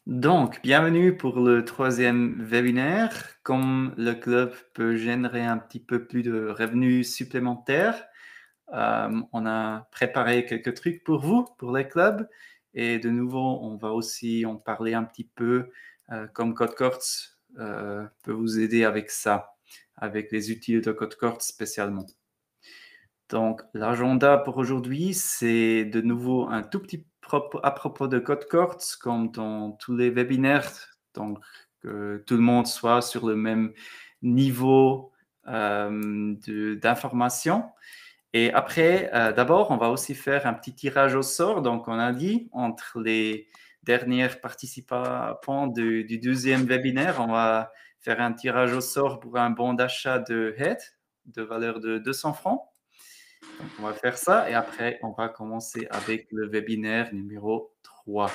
Donc, bienvenue pour le troisième webinaire. Comme le club peut générer un petit peu plus de revenus supplémentaires, on a préparé quelques trucs pour vous, pour les clubs. Et de nouveau, on va aussi en parler un petit peu, comme CodeCords peut vous aider avec ça, avec les outils de CodeCords spécialement. Donc, l'agenda pour aujourd'hui, c'est de nouveau un tout petit à propos de CodeCords, comme dans tous les webinaires, donc que tout le monde soit sur le même niveau d'information. Et après, d'abord, on va aussi faire un petit tirage au sort. Donc, on a dit, entre les derniers participants du deuxième webinaire, on va faire un tirage au sort pour un bon d'achat de Head de valeur de 200 francs. Donc, on va faire ça et après, on va commencer avec le webinaire numéro 3.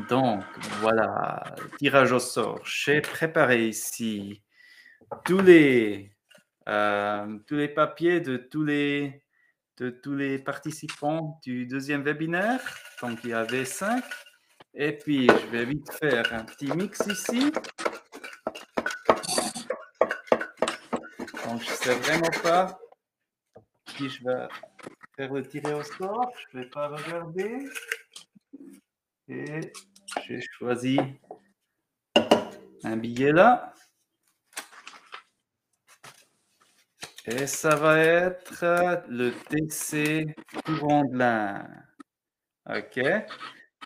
Donc, voilà, tirage au sort. J'ai préparé ici tous les papiers de tous les participants du deuxième webinaire. Donc, il y avait 5. Et puis, je vais vite faire un petit mix ici. Donc, je ne sais vraiment pas qui je vais faire le tirer au sort. Je ne vais pas regarder. Et j'ai choisi un billet là. Et ça va être le TC courant de l'Ain. OK.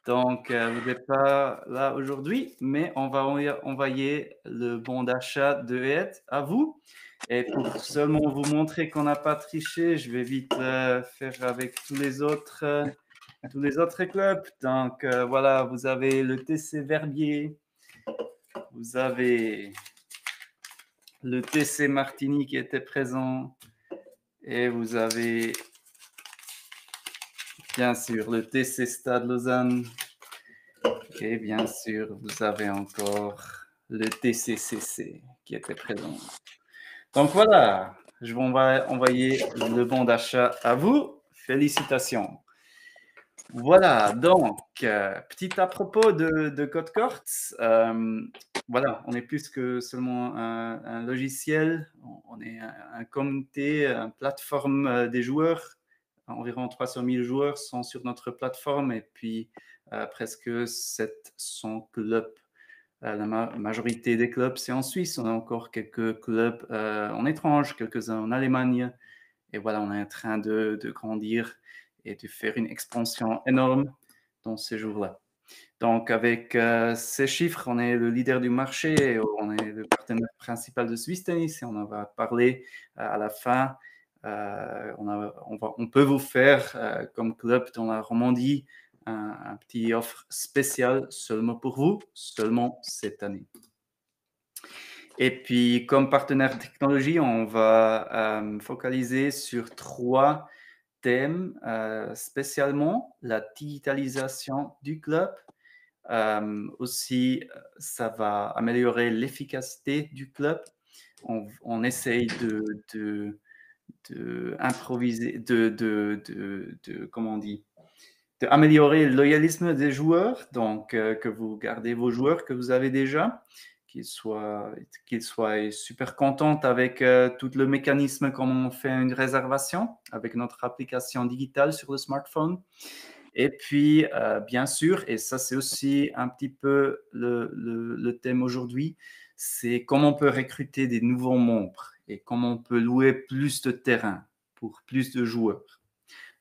Donc, vous n'êtes pas là aujourd'hui, mais on va envoyer le bon d'achat de Head à vous. Et pour seulement vous montrer qu'on n'a pas triché, je vais vite faire avec tous les autres clubs. Donc, voilà, vous avez le TC Verbier, vous avez le TC Martigny qui était présent, et vous avez bien sûr le TC Stade Lausanne. Et bien sûr, vous avez encore le TCCC qui était présent. Donc voilà, je vais envoyer le bon d'achat à vous. Félicitations. Voilà, donc, petit à propos de CodeCords, voilà, on est plus que seulement un logiciel, on est un comité, une plateforme des joueurs. Environ 300 000 joueurs sont sur notre plateforme et puis presque 700 clubs. La majorité des clubs, c'est en Suisse. On a encore quelques clubs en étrange, quelques-uns en Allemagne. Et voilà, on est en train de grandir et de faire une expansion énorme dans ces jours-là. Donc, avec ces chiffres, on est le leader du marché, on est le partenaire principal de Swiss Tennis et on en va parler à la fin. On peut vous faire, comme club dans la Romandie, un petit offre spéciale seulement pour vous, seulement cette année. Et puis, comme partenaire technologie, on va focaliser sur 3 thèmes, spécialement la digitalisation du club. Aussi, ça va améliorer l'efficacité du club. On essaye d'improviser, comment on dit, d'améliorer le loyalisme des joueurs, donc que vous gardez vos joueurs que vous avez déjà, qu'ils soient super contents avec tout le mécanisme comme on fait une réservation avec notre application digitale sur le smartphone. Et puis, bien sûr, et ça c'est aussi un petit peu le thème aujourd'hui, c'est comment on peut recruter des nouveaux membres et comment on peut louer plus de terrain pour plus de joueurs.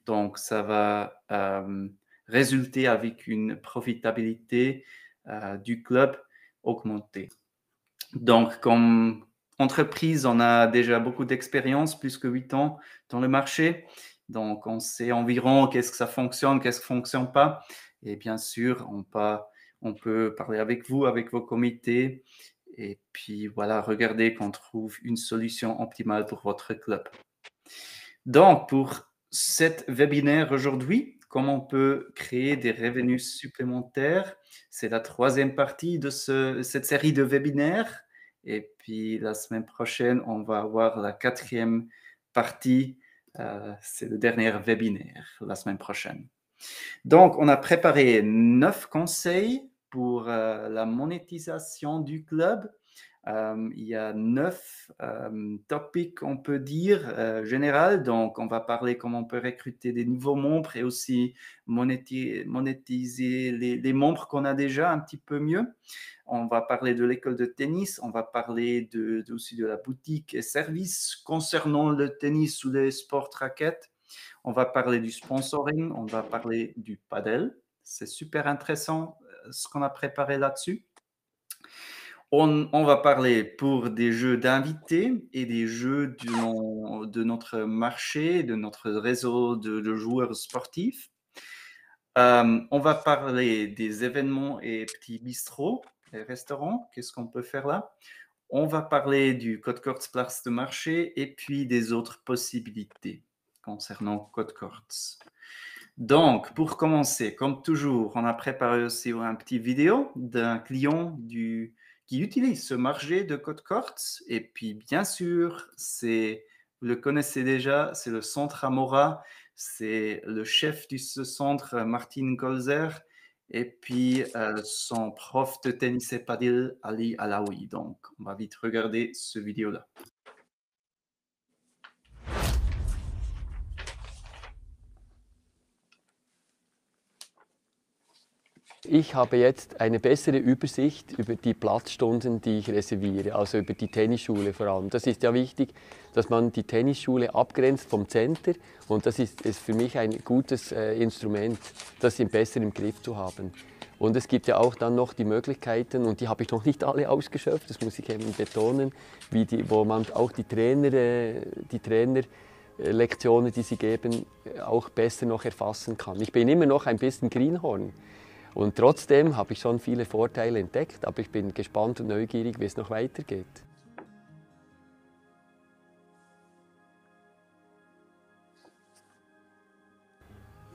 Donc, ça va résulter avec une profitabilité du club augmentée. Donc, comme entreprise, on a déjà beaucoup d'expérience, plus que 8 ans dans le marché. Donc, on sait environ qu'est-ce que ça fonctionne, qu'est-ce qui ne fonctionne pas. Et bien sûr, on peut parler avec vous, avec vos comités. Et puis, voilà, regarder qu'on trouve une solution optimale pour votre club. Donc, pour cet webinaire aujourd'hui, comment on peut créer des revenus supplémentaires, c'est la 3e partie de cette série de webinaires. Et puis, la semaine prochaine, on va avoir la 4e partie. C'est le dernier webinaire la semaine prochaine. Donc, on a préparé 9 conseils pour la monétisation du club. Il y a 9 topics, on peut dire, général. Donc, on va parler comment on peut recruter des nouveaux membres et aussi monétiser les membres qu'on a déjà un petit peu mieux. On va parler de l'école de tennis, on va parler aussi de la boutique et services concernant le tennis ou les sports raquettes. On va parler du sponsoring, on va parler du padel. C'est super intéressant ce qu'on a préparé là-dessus. On va parler pour des jeux d'invités et des jeux de notre marché, de notre réseau de joueurs sportifs. On va parler des événements et petits bistrots et restaurants. Qu'est-ce qu'on peut faire là? On va parler du Code Courts Place de marché et puis des autres possibilités concernant Code Courts. Donc, pour commencer, comme toujours, on a préparé aussi une petite vidéo d'un client qui utilise ce marché de Code Courts. Et puis, bien sûr, vous le connaissez déjà, c'est le centre Amora. C'est le chef de ce centre, Martin Golzer, et puis son prof de tennis et padel, Ali Alaoui. Donc, on va vite regarder ce vidéo-là. Ich habe jetzt eine bessere Übersicht über die Platzstunden, die ich reserviere, also über die Tennisschule vor allem. Das ist ja wichtig, dass man die Tennisschule abgrenzt vom Center, und das ist für mich ein gutes Instrument, das besser im Griff zu haben. Und es gibt ja auch dann noch die Möglichkeiten, und die habe ich noch nicht alle ausgeschöpft, das muss ich eben betonen, wo man auch die Trainerlektionen, die sie geben, auch besser noch erfassen kann. Ich bin immer noch ein bisschen Greenhorn. Und trotzdem habe ich schon viele Vorteile entdeckt, aber ich bin gespannt und neugierig, wie es noch weitergeht.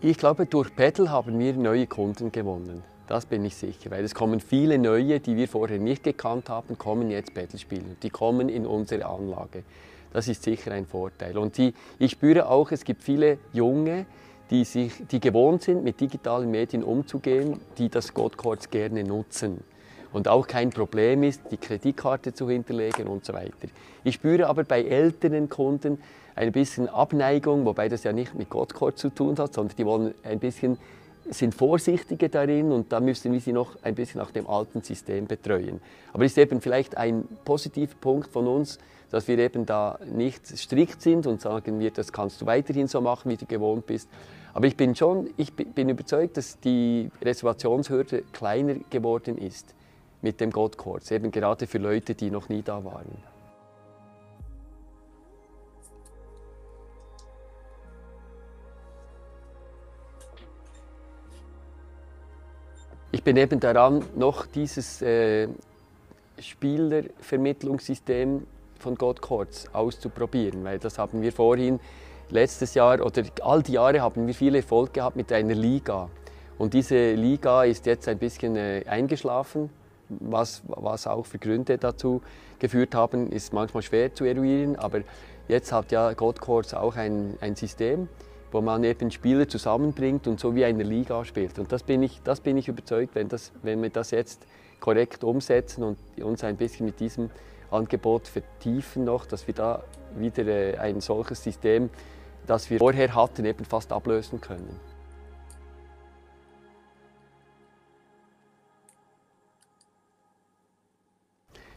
Ich glaube, durch Padel haben wir neue Kunden gewonnen. Das bin ich sicher, weil es kommen viele neue, die wir vorher nicht gekannt haben, kommen jetzt Padel spielen. Die kommen in unsere Anlage. Das ist sicher ein Vorteil. Und ich spüre auch, es gibt viele Junge, die gewohnt sind, mit digitalen Medien umzugehen, die das Code Courts gerne nutzen. Und auch kein Problem ist, die Kreditkarte zu hinterlegen und so weiter. Ich spüre aber bei älteren Kunden ein bisschen Abneigung, wobei das ja nicht mit Code Courts zu tun hat, sondern die sind vorsichtiger darin, und da müssen wir sie noch ein bisschen nach dem alten System betreuen. Aber es ist eben vielleicht ein positiver Punkt von uns, dass wir eben da nicht strikt sind und sagen wir, das kannst du weiterhin so machen, wie du gewohnt bist. Aber ich bin überzeugt, dass die Reservationshürde kleiner geworden ist mit dem Code Courts, eben gerade für Leute, die noch nie da waren. Ich bin eben daran, noch dieses Spielervermittlungssystem von Code Courts auszuprobieren, weil das haben wir vorhin letztes Jahr oder all die Jahre haben wir viel Erfolg gehabt mit einer Liga. Und diese Liga ist jetzt ein bisschen eingeschlafen, was auch für Gründe dazu geführt haben, ist manchmal schwer zu eruieren, aber jetzt hat ja Code Courts auch ein System, wo man eben Spieler zusammenbringt und so wie eine Liga spielt. Und das bin ich überzeugt, wenn wir das jetzt korrekt umsetzen und uns ein bisschen mit diesem Angebot vertiefen noch, dass wir da wieder ein solches System, das wir vorher hatten, eben fast ablösen können.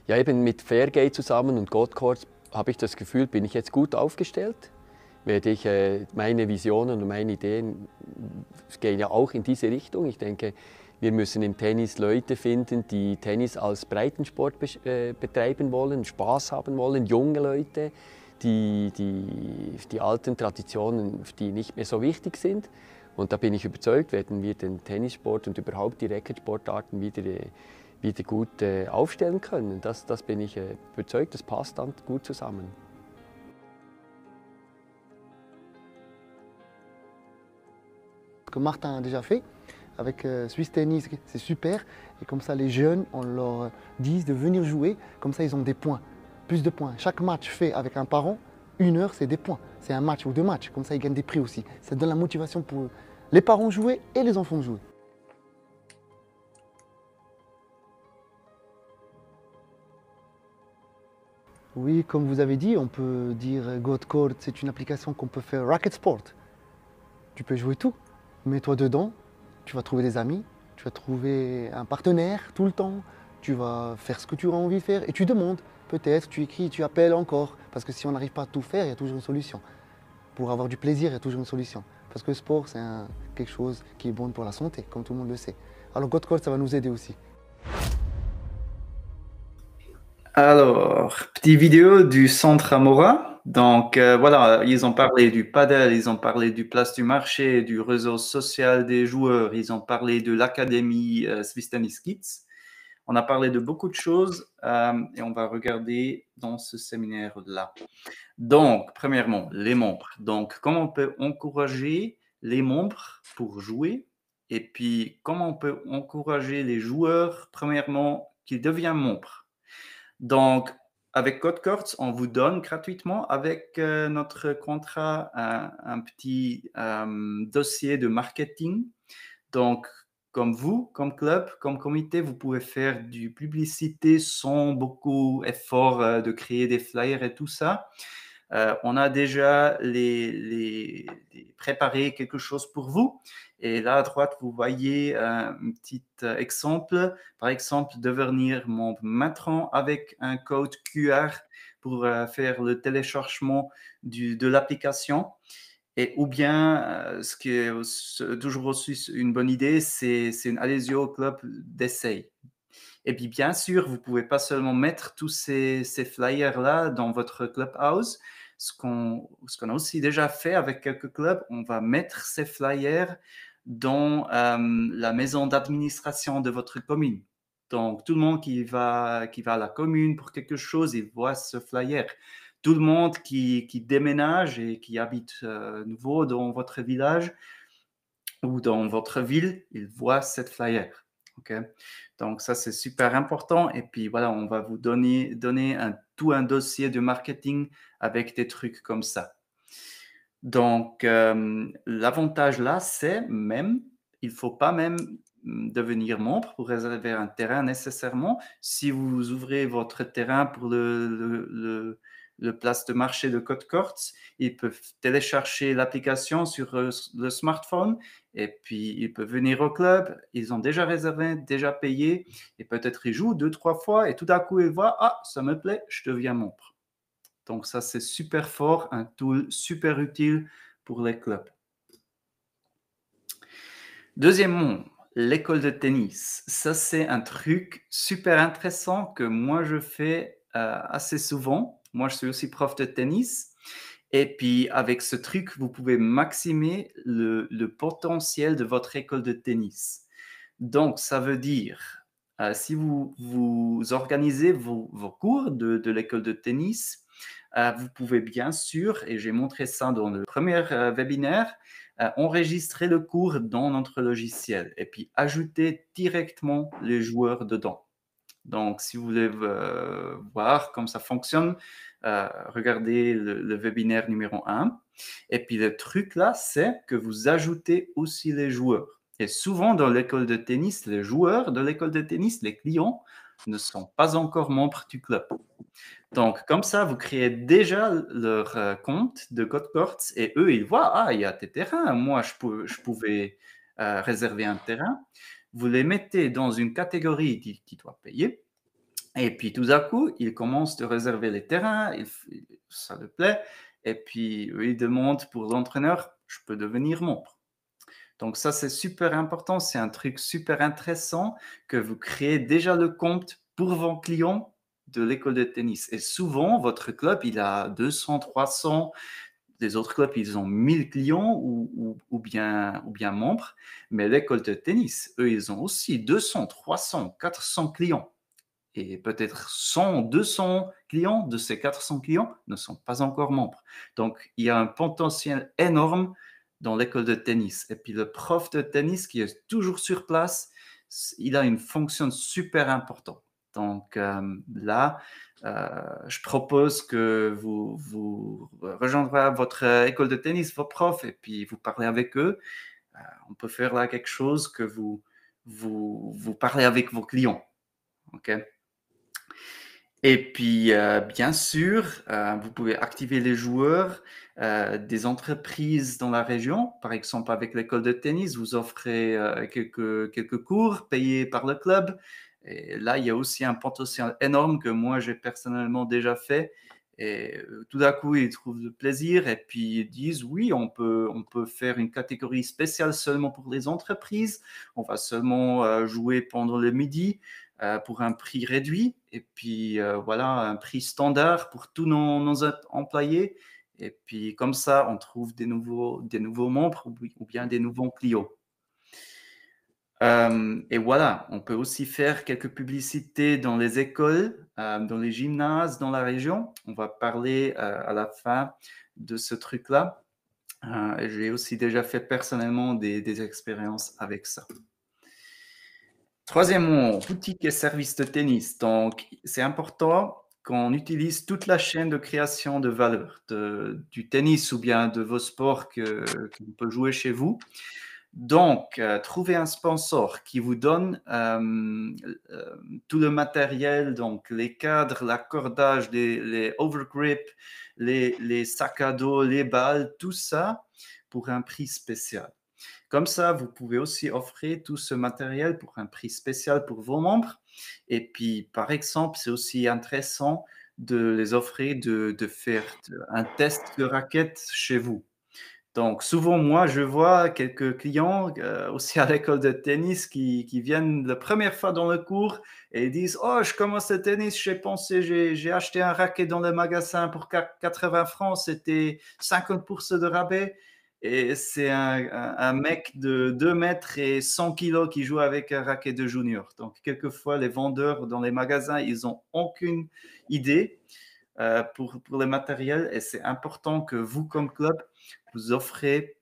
Ja, eben mit Fairgate zusammen und Code Courts habe ich das Gefühl, bin ich jetzt gut aufgestellt. Werde ich meine Visionen und meine Ideen gehen ja auch in diese Richtung. Ich denke, wir müssen im Tennis Leute finden, die Tennis als Breitensport betreiben wollen, Spaß haben wollen, junge Leute, die alten Traditionen, die nicht mehr so wichtig sind. Und da bin ich überzeugt, werden wir den Tennissport und überhaupt die Racketsportarten wieder gut aufstellen können. Das bin ich überzeugt, das passt dann gut zusammen. Que Martin a déjà fait avec Swiss Tennis, c'est super. Et comme ça, les jeunes, on leur dit de venir jouer. Comme ça, ils ont des points, plus de points. Chaque match fait avec un parent, 1 heure, c'est des points. C'est un match ou 2 matchs. Comme ça, ils gagnent des prix aussi. Ça donne la motivation pour les parents jouer et les enfants jouer. Oui, comme vous avez dit, on peut dire GoatCourt, c'est une application qu'on peut faire racket sport. Tu peux jouer tout. Mets-toi dedans, tu vas trouver des amis, tu vas trouver un partenaire tout le temps, tu vas faire ce que tu as envie de faire et tu demandes. Peut-être, tu écris, tu appelles encore. Parce que si on n'arrive pas à tout faire, il y a toujours une solution. Pour avoir du plaisir, il y a toujours une solution. Parce que le sport, c'est quelque chose qui est bon pour la santé, comme tout le monde le sait. Alors GoatCourt, ça va nous aider aussi. Alors, petite vidéo du centre Amora. Donc, voilà, ils ont parlé du padel, ils ont parlé du place du marché, du réseau social des joueurs, ils ont parlé de l'académie Swiss Tennis Kids. On a parlé de beaucoup de choses et on va regarder dans ce séminaire-là. Donc, premièrement, les membres. Donc, comment on peut encourager les membres pour jouer et puis comment on peut encourager les joueurs, premièrement, qu'ils deviennent membres. Donc, avec CodeCourts, on vous donne gratuitement avec notre contrat un petit dossier de marketing. Donc, comme vous, comme club, comme comité, vous pouvez faire du publicité sans beaucoup d'efforts de créer des flyers et tout ça. On a déjà préparé quelque chose pour vous. Et là, à droite, vous voyez un petit exemple. Par exemple, devenir membre maintenant avec un code QR pour faire le téléchargement de l'application. Et ou bien, ce qui est toujours aussi une bonne idée, c'est une adhésion au club d'essai. Et puis, bien sûr, vous ne pouvez pas seulement mettre tous ces flyers-là dans votre clubhouse. Ce qu'on a aussi déjà fait avec quelques clubs, on va mettre ces flyers dans la maison d'administration de votre commune. Donc, tout le monde qui va à la commune pour quelque chose, il voit ce flyer. Tout le monde qui déménage et qui habite nouveau dans votre village ou dans votre ville, il voit cette flyer. Okay? Donc, ça, c'est super important. Et puis, voilà, on va vous donner tout un dossier de marketing avec des trucs comme ça. Donc, l'avantage là, c'est même, il ne faut pas même devenir membre pour réserver un terrain nécessairement. Si vous ouvrez votre terrain pour le place de marché de CodeCourts, ils peuvent télécharger l'application sur le smartphone et puis ils peuvent venir au club. Ils ont déjà réservé, déjà payé et peut-être ils jouent 2-3 fois et tout à coup ils voient « Ah, ça me plaît, je deviens membre ». Donc ça, c'est super fort, un tool super utile pour les clubs. Deuxièmement, l'école de tennis. Ça, c'est un truc super intéressant que moi, je fais assez souvent. Moi, je suis aussi prof de tennis. Et puis, avec ce truc, vous pouvez maximiser le potentiel de votre école de tennis. Donc, ça veut dire, si vous organisez vos cours de l'école de tennis, vous pouvez bien sûr, et j'ai montré ça dans le premier webinaire, enregistrer le cours dans notre logiciel et puis ajouter directement les joueurs dedans. Donc, si vous voulez voir comment ça fonctionne, regardez le webinaire numéro 1. Et puis, le truc là, c'est que vous ajoutez aussi les joueurs. Et souvent, dans l'école de tennis, les joueurs de l'école de tennis, les clients, ne sont pas encore membres du club. Donc, comme ça, vous créez déjà leur compte de CodeCourts et eux, ils voient, ah, il y a des terrains. Moi, je pouvais réserver un terrain. Vous les mettez dans une catégorie qui doit payer. Et puis, tout à coup, ils commencent de réserver les terrains. Ça leur plaît. Et puis, eux, ils demandent pour l'entraîneur, je peux devenir membre. Donc, ça, c'est super important. C'est un truc super intéressant que vous créez déjà le compte pour vos clients de l'école de tennis. Et souvent, votre club, il a 200, 300. Les autres clubs, ils ont 1000 clients ou bien membres. Mais l'école de tennis, eux, ils ont aussi 200, 300, 400 clients. Et peut-être 100, 200 clients de ces 400 clients ne sont pas encore membres. Donc, il y a un potentiel énorme dans l'école de tennis. Et puis, le prof de tennis qui est toujours sur place, il a une fonction super importante. Donc, là, je propose que vous rejoindrez votre école de tennis, vos profs, et puis vous parlez avec eux. On peut faire là quelque chose que vous parlez avec vos clients. OK? Et puis, bien sûr, vous pouvez activer les joueurs des entreprises dans la région. Par exemple, avec l'école de tennis, vous offrez quelques cours payés par le club. Et là, il y a aussi un potentiel énorme que moi, j'ai personnellement déjà fait. Et tout d'un coup, ils trouvent le plaisir et puis ils disent, oui, on peut faire une catégorie spéciale seulement pour les entreprises. On va seulement jouer pendant le midi pour un prix réduit et puis voilà, un prix standard pour tous nos employés. Et puis comme ça, on trouve des nouveaux membres ou bien des nouveaux clients. Et voilà, on peut aussi faire quelques publicités dans les écoles, dans les gymnases, dans la région. On va parler à la fin de ce truc-là. J'ai aussi déjà fait personnellement des expériences avec ça. Troisièmement, boutique et services de tennis. Donc, c'est important qu'on utilise toute la chaîne de création de valeur du tennis ou bien de vos sports qu'on peut jouer chez vous. Donc, trouvez un sponsor qui vous donne tout le matériel, donc les cadres, l'accordage, les overgrips, les sacs à dos, les balles, tout ça pour un prix spécial. Comme ça, vous pouvez aussi offrir tout ce matériel pour un prix spécial pour vos membres. Et puis, par exemple, c'est aussi intéressant de les offrir de faire un test de raquette chez vous. Donc, souvent, moi, je vois quelques clients aussi à l'école de tennis qui viennent la première fois dans le cours et ils disent, oh, je commence le tennis, j'ai acheté un racket dans le magasin pour 80 francs, c'était 50% de rabais. Et c'est un mec de 2 mètres et 100 kilos qui joue avec un racket de junior. Donc, quelquefois, les vendeurs dans les magasins, ils n'ont aucune idée pour le matériel et c'est important que vous, comme club, vous offrez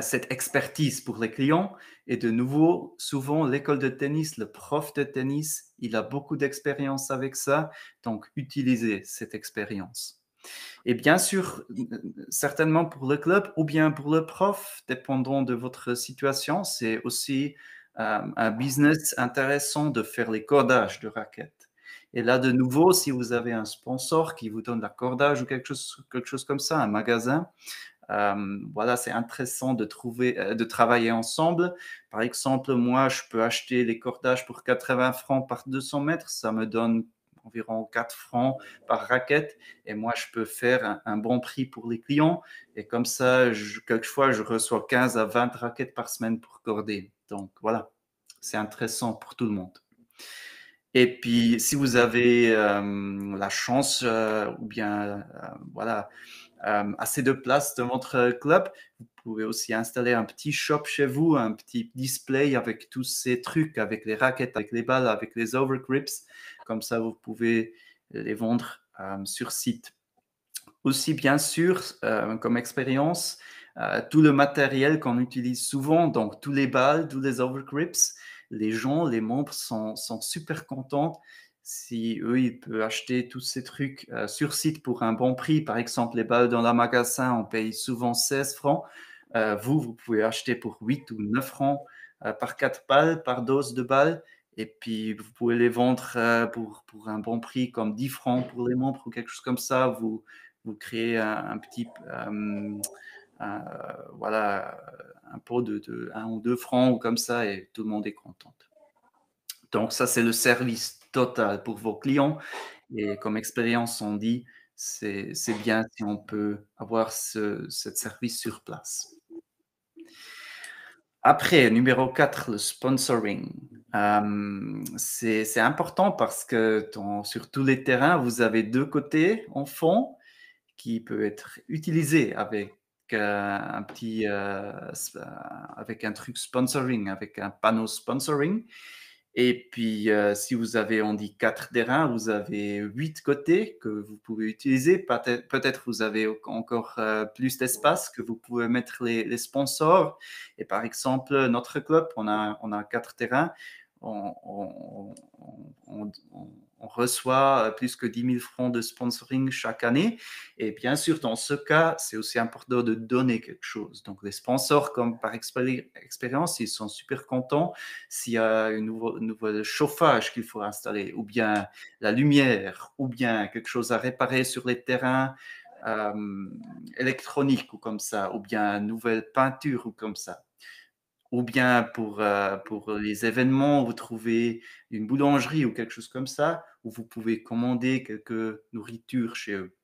cette expertise pour les clients. Et de nouveau, souvent, l'école de tennis, le prof de tennis, il a beaucoup d'expérience avec ça. Donc, utilisez cette expérience. Et bien sûr, certainement pour le club ou bien pour le prof, dépendant de votre situation, c'est aussi un business intéressant de faire les cordages de raquettes. Et là, de nouveau, si vous avez un sponsor qui vous donne l'accordage ou quelque chose comme ça, un magasin, voilà, c'est intéressant de travailler ensemble. Par exemple, moi, je peux acheter les cordages pour 80 francs par 200 mètres. Ça me donne environ 4 francs par raquette. Et moi, je peux faire un bon prix pour les clients. Et comme ça, quelquefois, je reçois 15 à 20 raquettes par semaine pour corder. Donc, voilà, c'est intéressant pour tout le monde. Et puis, si vous avez la chance ou bien, voilà, assez de place dans votre club, vous pouvez aussi installer un petit shop chez vous, un petit display avec tous ces trucs, avec les raquettes, avec les balles, avec les overgrips. Comme ça, vous pouvez les vendre sur site. Aussi, bien sûr, comme expérience, tout le matériel qu'on utilise souvent, donc tous les balles, tous les overgrips, les gens, les membres sont super contents si eux, ils peuvent acheter tous ces trucs sur site pour un bon prix. Par exemple, les balles dans le magasin, on paye souvent 16 francs. Vous pouvez acheter pour 8 ou 9 francs par 4 balles, par dose de balles. Et puis, vous pouvez les vendre pour un bon prix, comme 10 francs pour les membres ou quelque chose comme ça. Vous créez un petit, voilà, un pot de 1 ou 2 francs ou comme ça et tout le monde est content. Donc, ça, c'est le service total pour vos clients. Et comme expérience, on dit, c'est bien si on peut avoir ce service sur place. Après, numéro 4, le sponsoring. C'est important parce que sur tous les terrains, vous avez deux côtés en fond qui peut être utilisé avec avec un truc sponsoring, avec un panneau sponsoring. Et puis, si vous avez, on dit 4 terrains, vous avez 8 côtés que vous pouvez utiliser. Peut-être vous avez encore plus d'espace que vous pouvez mettre les sponsors. Et par exemple, notre club, on a 4 terrains. On on reçoit plus que 10 000 francs de sponsoring chaque année. Et bien sûr, dans ce cas, c'est aussi important de donner quelque chose. Donc, les sponsors, comme par expérience, ils sont super contents s'il y a un nouveau chauffage qu'il faut installer, ou bien la lumière, ou bien quelque chose à réparer sur les terrains électroniques ou comme ça, ou bien une nouvelle peinture ou comme ça. Ou bien pour les événements, vous trouvez une boulangerie ou quelque chose comme ça, où vous pouvez commander quelques nourritures chez eux.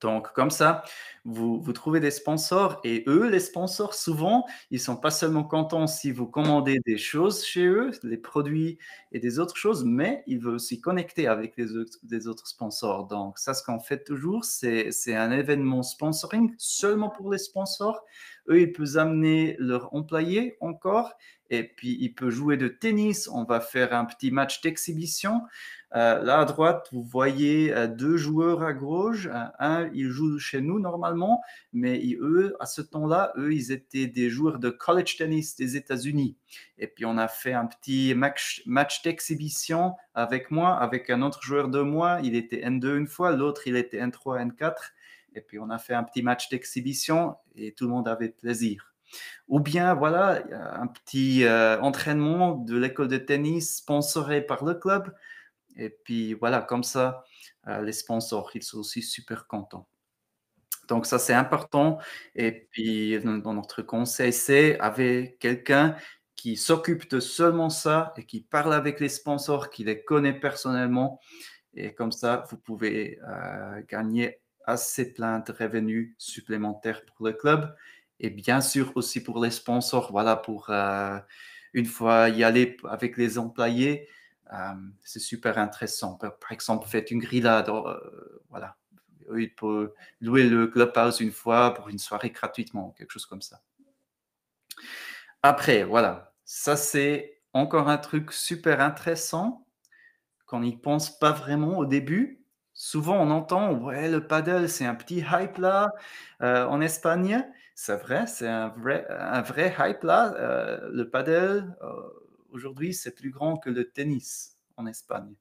Donc, comme ça, vous trouvez des sponsors et eux, les sponsors, souvent, ils sont pas seulement contents si vous commandez des choses chez eux, les produits et des autres choses, mais ils veulent aussi connecter avec des autres sponsors. Donc, ça, ce qu'on fait toujours, c'est un événement sponsoring seulement pour les sponsors. Eux, ils peuvent amener leurs employés encore et puis ils peuvent jouer de tennis. On va faire un petit match d'exhibition. Là à droite, vous voyez deux joueurs à gauche. Un, il joue chez nous normalement, mais eux, à ce temps-là, eux, ils étaient des joueurs de college tennis des États-Unis. Et puis on a fait un petit match d'exhibition avec moi, avec un autre joueur de moi. Il était N2 une fois, l'autre, il était N3, N4. Et puis on a fait un petit match d'exhibition et tout le monde avait plaisir. Ou bien, voilà, un petit entraînement de l'école de tennis sponsoré par le club. Et puis voilà, comme ça, les sponsors, ils sont aussi super contents. Donc ça, c'est important. Et puis, dans notre conseil, c'est avec quelqu'un qui s'occupe de seulement ça et qui parle avec les sponsors, qui les connaît personnellement. Et comme ça, vous pouvez gagner assez plein de revenus supplémentaires pour le club. Et bien sûr aussi pour les sponsors, voilà, pour une fois y aller avec les employés, c'est super intéressant. Par exemple, faites une grillade, voilà. Il peut louer le clubhouse une fois pour une soirée gratuitement, quelque chose comme ça. Après, voilà, ça c'est encore un truc super intéressant qu'on n'y pense pas vraiment au début. Souvent, on entend, ouais, le paddle, c'est un petit hype là en Espagne. C'est vrai, c'est un vrai hype là. Le paddle, aujourd'hui, c'est plus grand que le tennis en Espagne.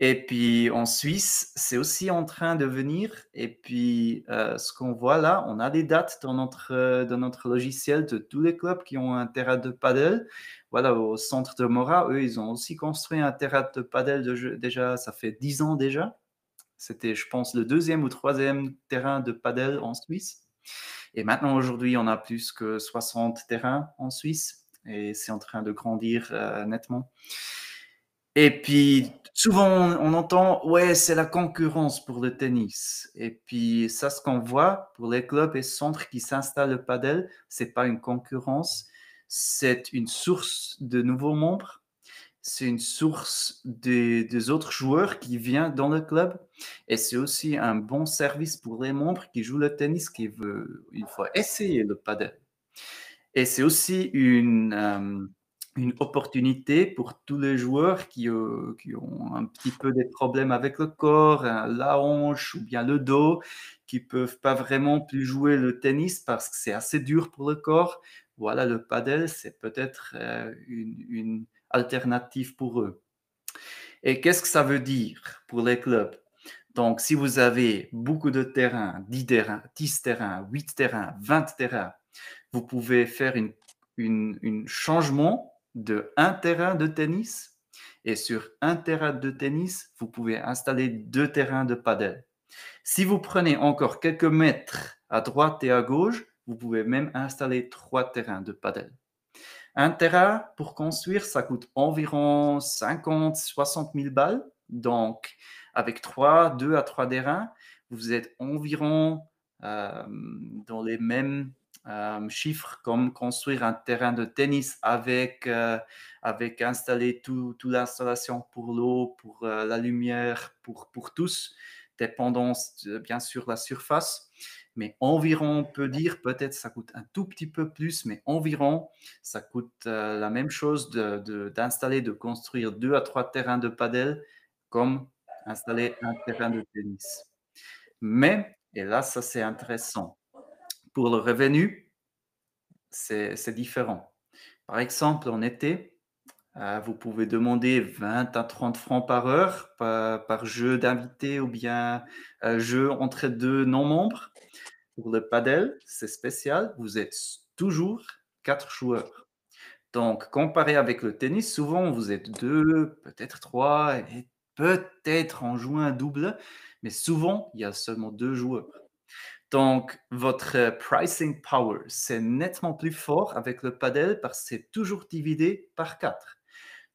Et puis en Suisse, c'est aussi en train de venir. Et puis ce qu'on voit là, on a des dates dans notre logiciel de tous les clubs qui ont un terrain de paddle. Voilà, au centre de Mora, eux, ils ont aussi construit un terrain de paddle déjà, ça fait 10 ans déjà. C'était, je pense, le deuxième ou troisième terrain de paddle en Suisse. Et maintenant, aujourd'hui, on a plus que 60 terrains en Suisse et c'est en train de grandir nettement. Et puis, souvent, on entend, ouais, c'est la concurrence pour le tennis. Et puis, ça, ce qu'on voit pour les clubs et centres qui s'installent au padel, c'est pas une concurrence, c'est une source de nouveaux membres, c'est une source des autres joueurs qui viennent dans le club, et c'est aussi un bon service pour les membres qui jouent le tennis, qui veut, il faut essayer le padel. Et c'est aussi une opportunité pour tous les joueurs qui ont un petit peu des problèmes avec le corps, la hanche ou bien le dos, qui peuvent pas vraiment plus jouer le tennis parce que c'est assez dur pour le corps. Voilà, le padel, c'est peut-être une alternative pour eux. Et qu'est-ce que ça veut dire pour les clubs? Donc, si vous avez beaucoup de terrains, 10 terrains, 8 terrains, 20 terrains, vous pouvez faire un changement de un terrain de tennis et sur un terrain de tennis, vous pouvez installer 2 terrains de padel. Si vous prenez encore quelques mètres à droite et à gauche, vous pouvez même installer 3 terrains de padel. Un terrain pour construire, ça coûte environ 50, 60 000 balles. Donc, avec 2 à 3 terrains, vous êtes environ dans les mêmes chiffres comme construire un terrain de tennis avec installer toute l'installation pour l'eau, pour la lumière, pour tous, dépendant bien sûr la surface. Mais environ, on peut dire, peut-être ça coûte un tout petit peu plus, mais environ, ça coûte la même chose d'installer, de construire 2 à 3 terrains de padel comme installer un terrain de tennis. Mais, et là, ça c'est intéressant, pour le revenu, c'est différent. Par exemple, en été, Vous pouvez demander 20 à 30 francs par heure, par jeu d'invité ou bien jeu entre deux non-membres. Pour le padel, c'est spécial, vous êtes toujours 4 joueurs. Donc, comparé avec le tennis, souvent vous êtes 2, peut-être 3, et peut-être on joue un double, mais souvent il y a seulement 2 joueurs. Donc, votre pricing power, c'est nettement plus fort avec le padel parce que c'est toujours divisé par 4.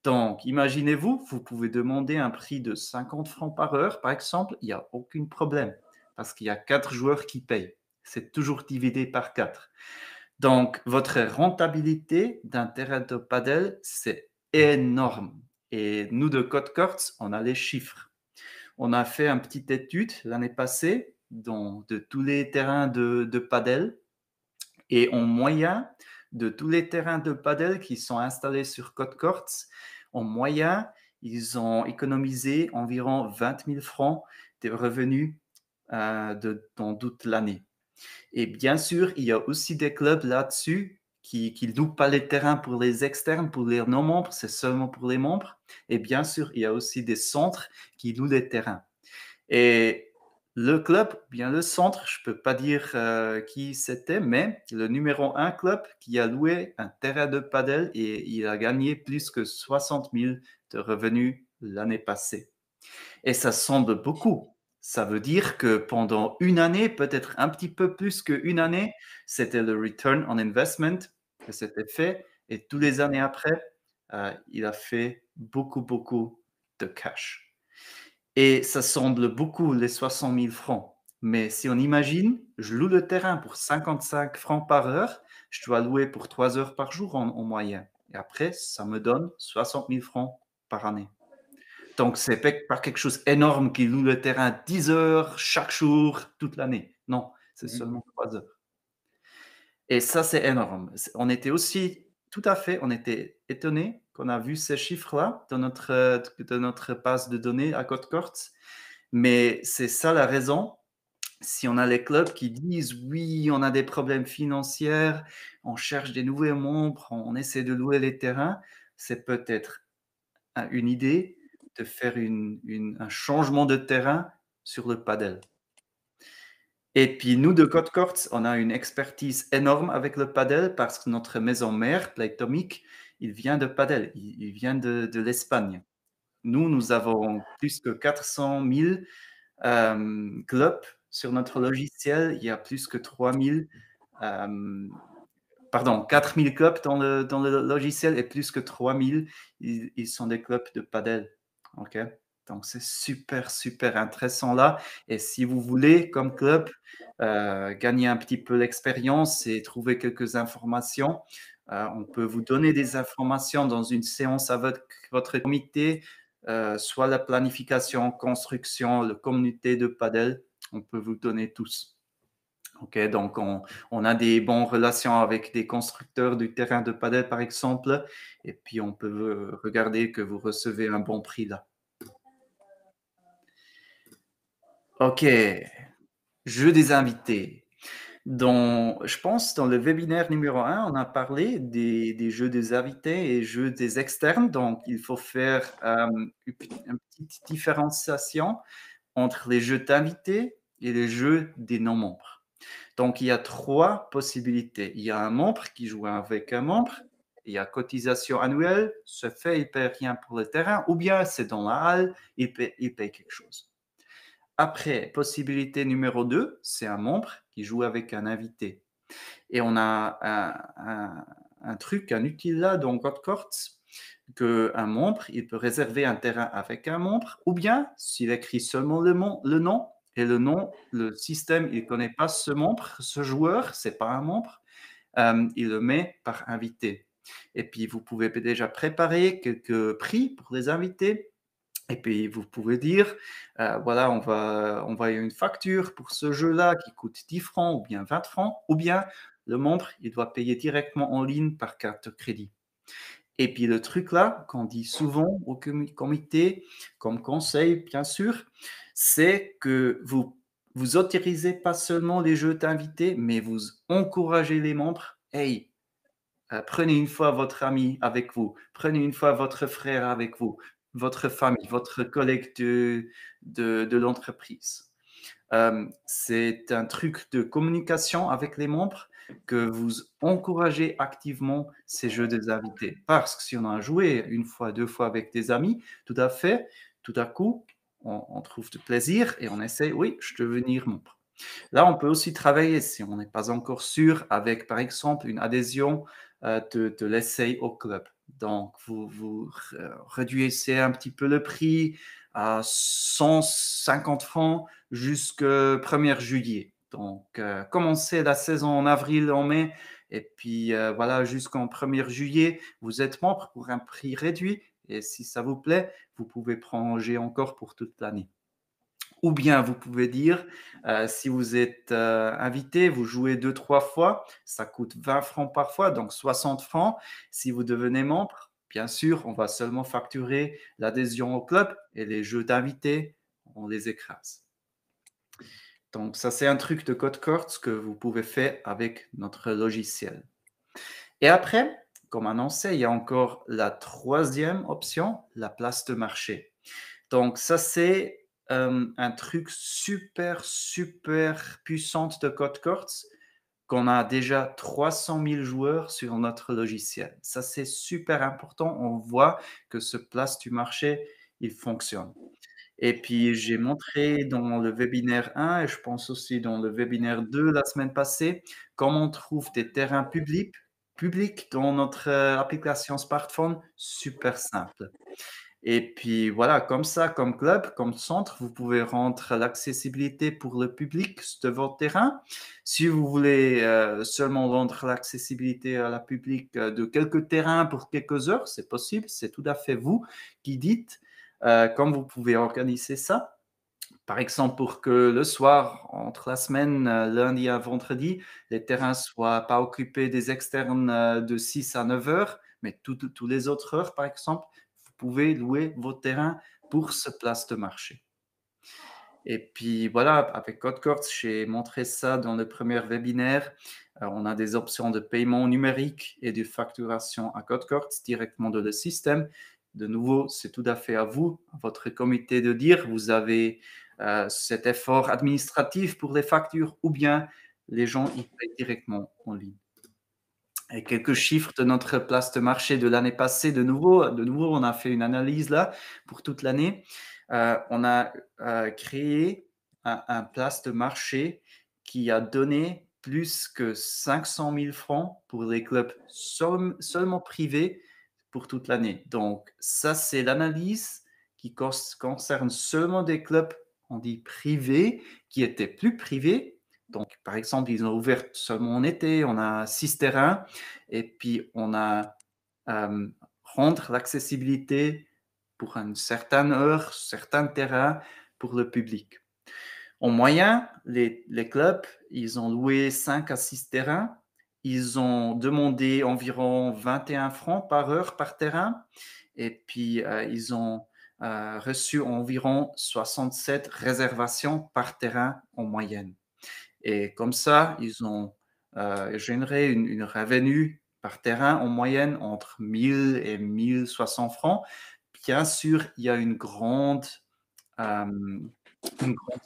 Donc, imaginez-vous, vous pouvez demander un prix de 50 francs par heure, par exemple, il n'y a aucun problème parce qu'il y a 4 joueurs qui payent. C'est toujours divisé par 4. Donc, votre rentabilité d'un terrain de padel, c'est énorme. Et nous, de Code Courts, on a les chiffres. On a fait une petite étude l'année passée de tous les terrains de padel. Et en moyen, de tous les terrains de padel qui sont installés sur Code Courts, en moyen, ils ont économisé environ 20 000 francs de revenus dans toute l'année. Et bien sûr, il y a aussi des clubs là-dessus qui ne louent pas les terrains pour les externes, pour les non-membres, c'est seulement pour les membres. Et bien sûr, il y a aussi des centres qui louent les terrains. Et le club, bien le centre, je ne peux pas dire qui c'était, mais le numéro 1 club qui a loué un terrain de padel et il a gagné plus que 60 000 de revenus l'année passée. Et ça semble beaucoup. Ça veut dire que pendant une année, peut-être un petit peu plus qu'une année, c'était le return on investment que c'était fait. Et tous les années après, il a fait beaucoup, beaucoup de cash. Et ça semble beaucoup, les 60 000 francs. Mais si on imagine, je loue le terrain pour 55 francs par heure, je dois louer pour 3 heures par jour en moyenne. Et après, ça me donne 60 000 francs par année. Donc, c'est pas quelque chose d'énorme qui loue le terrain 10 heures chaque jour, toute l'année. Non, c'est seulement 3 heures. Et ça, c'est énorme. On était aussi, tout à fait, on était étonnés qu'on a vu ces chiffres-là dans notre base de données à Code Courts. Mais c'est ça la raison. Si on a les clubs qui disent oui, on a des problèmes financiers, on cherche des nouveaux membres, on essaie de louer les terrains, c'est peut-être une idée de faire un changement de terrain sur le padel. Et puis nous, de Code Courts, on a une expertise énorme avec le padel parce que notre maison mère, Playtomic, il vient de padel, il vient de l'Espagne. Nous avons plus que 400 000 clubs sur notre logiciel. Il y a plus que 4 000 clubs dans le logiciel et plus que 3 000, ils sont des clubs de padel. OK? Donc, c'est super, super intéressant là. Et si vous voulez, comme club, gagner un petit peu l'expérience et trouver quelques informations, on peut vous donner des informations dans une séance avec votre comité, soit la planification, construction, la communauté de padel. On peut vous donner tous. OK, donc on a des bonnes relations avec des constructeurs du terrain de padel, par exemple, et puis on peut regarder que vous recevez un bon prix là. OK, jeu des invités. Je pense dans le webinaire numéro 1, on a parlé des jeux des invités et jeux des externes. Donc, il faut faire une petite différenciation entre les jeux d'invités et les jeux des non-membres. Donc, il y a 3 possibilités. Il y a un membre qui joue avec un membre. Il y a cotisation annuelle, se fait, il ne paye rien pour le terrain, ou bien c'est dans la halle, il paye quelque chose. Après, possibilité numéro 2, c'est un membre qui joue avec un invité. Et on a un truc, un outil là dans Code Courts, qu'un membre, il peut réserver un terrain avec un membre, ou bien s'il écrit seulement le nom, et le nom, le système, il ne connaît pas ce membre, ce joueur, ce n'est pas un membre, il le met par invité. Et puis, vous pouvez déjà préparer quelques prix pour les invités. Et puis, vous pouvez dire, voilà, on va envoyer une facture pour ce jeu-là qui coûte 10 francs ou bien 20 francs, ou bien le membre, il doit payer directement en ligne par carte de crédit. Et puis, le truc là, qu'on dit souvent au comité, comme conseil, bien sûr, c'est que vous autorisez pas seulement les jeux d'invités, mais vous encouragez les membres. Hey, Prenez une fois votre ami avec vous. Prenez une fois votre frère avec vous, votre famille, votre collègue de l'entreprise. C'est un truc de communication avec les membres que vous encouragez activement ces jeux des invités. Parce que si on a joué une fois, deux fois avec des amis, tout à coup, on trouve du plaisir et on essaie, oui, je veux devenir membre. Là, on peut aussi travailler, si on n'est pas encore sûr, avec, par exemple, une adhésion de l'essai au club. Donc, vous réduisez un petit peu le prix à 150 francs jusqu'au 1er juillet. Donc, commencez la saison en avril, en mai, et puis voilà, jusqu'en 1er juillet, vous êtes membre pour un prix réduit. Et si ça vous plaît, vous pouvez prolonger encore pour toute l'année. Ou bien vous pouvez dire, si vous êtes invité, vous jouez 2-3 fois, ça coûte 20 francs par fois, donc 60 francs. Si vous devenez membre, bien sûr, on va seulement facturer l'adhésion au club et les jeux d'invités, on les écrase. Donc ça, c'est un truc de Code Courts que vous pouvez faire avec notre logiciel. Et après, comme annoncé, il y a encore la troisième option, la place de marché. Donc ça, c'est un truc super, super puissant de Code Courts qu'on a déjà 300 000 joueurs sur notre logiciel. Ça, c'est super important. On voit que ce place du marché, il fonctionne. Et puis, j'ai montré dans le webinaire 1 et je pense aussi dans le webinaire 2 la semaine passée comment on trouve des terrains publics dans notre application smartphone. Super simple. Et puis voilà, comme ça, comme club, comme centre, vous pouvez rendre l'accessibilité pour le public de votre terrain. Si vous voulez seulement rendre l'accessibilité à la public de quelques terrains pour quelques heures, c'est possible, c'est tout à fait vous qui dites comme vous pouvez organiser ça. Par exemple, pour que le soir, entre la semaine, lundi à vendredi, les terrains ne soient pas occupés des externes de 6 à 9 heures, mais toutes les autres heures, par exemple, vous pouvez louer vos terrains pour ce place de marché. Et puis voilà, avec Code Courts, j'ai montré ça dans le premier webinaire. On a des options de paiement numérique et de facturation à Code Courts directement dans le système. De nouveau, c'est tout à fait à vous, à votre comité de dire, vous avez cet effort administratif pour les factures ou bien les gens y payent directement en ligne. Et quelques chiffres de notre place de marché de l'année passée, de nouveau, on a fait une analyse là pour toute l'année. On a créé un place de marché qui a donné plus que 500 000 francs pour les clubs seulement privés pour toute l'année. Donc, ça, c'est l'analyse qui concerne seulement des clubs, on dit privés, qui étaient plus privés. Donc, par exemple, ils ont ouvert seulement en été, on a 6 terrains, et puis on a rendre l'accessibilité pour une certaine heure, certains terrains pour le public. En moyenne, les clubs, ils ont loué 5 à 6 terrains. Ils ont demandé environ 21 francs par heure par terrain. Et puis, ils ont reçu environ 67 réservations par terrain en moyenne. Et comme ça, ils ont généré une revenu par terrain en moyenne entre 1000 et 1600 francs. Bien sûr, il y a une grande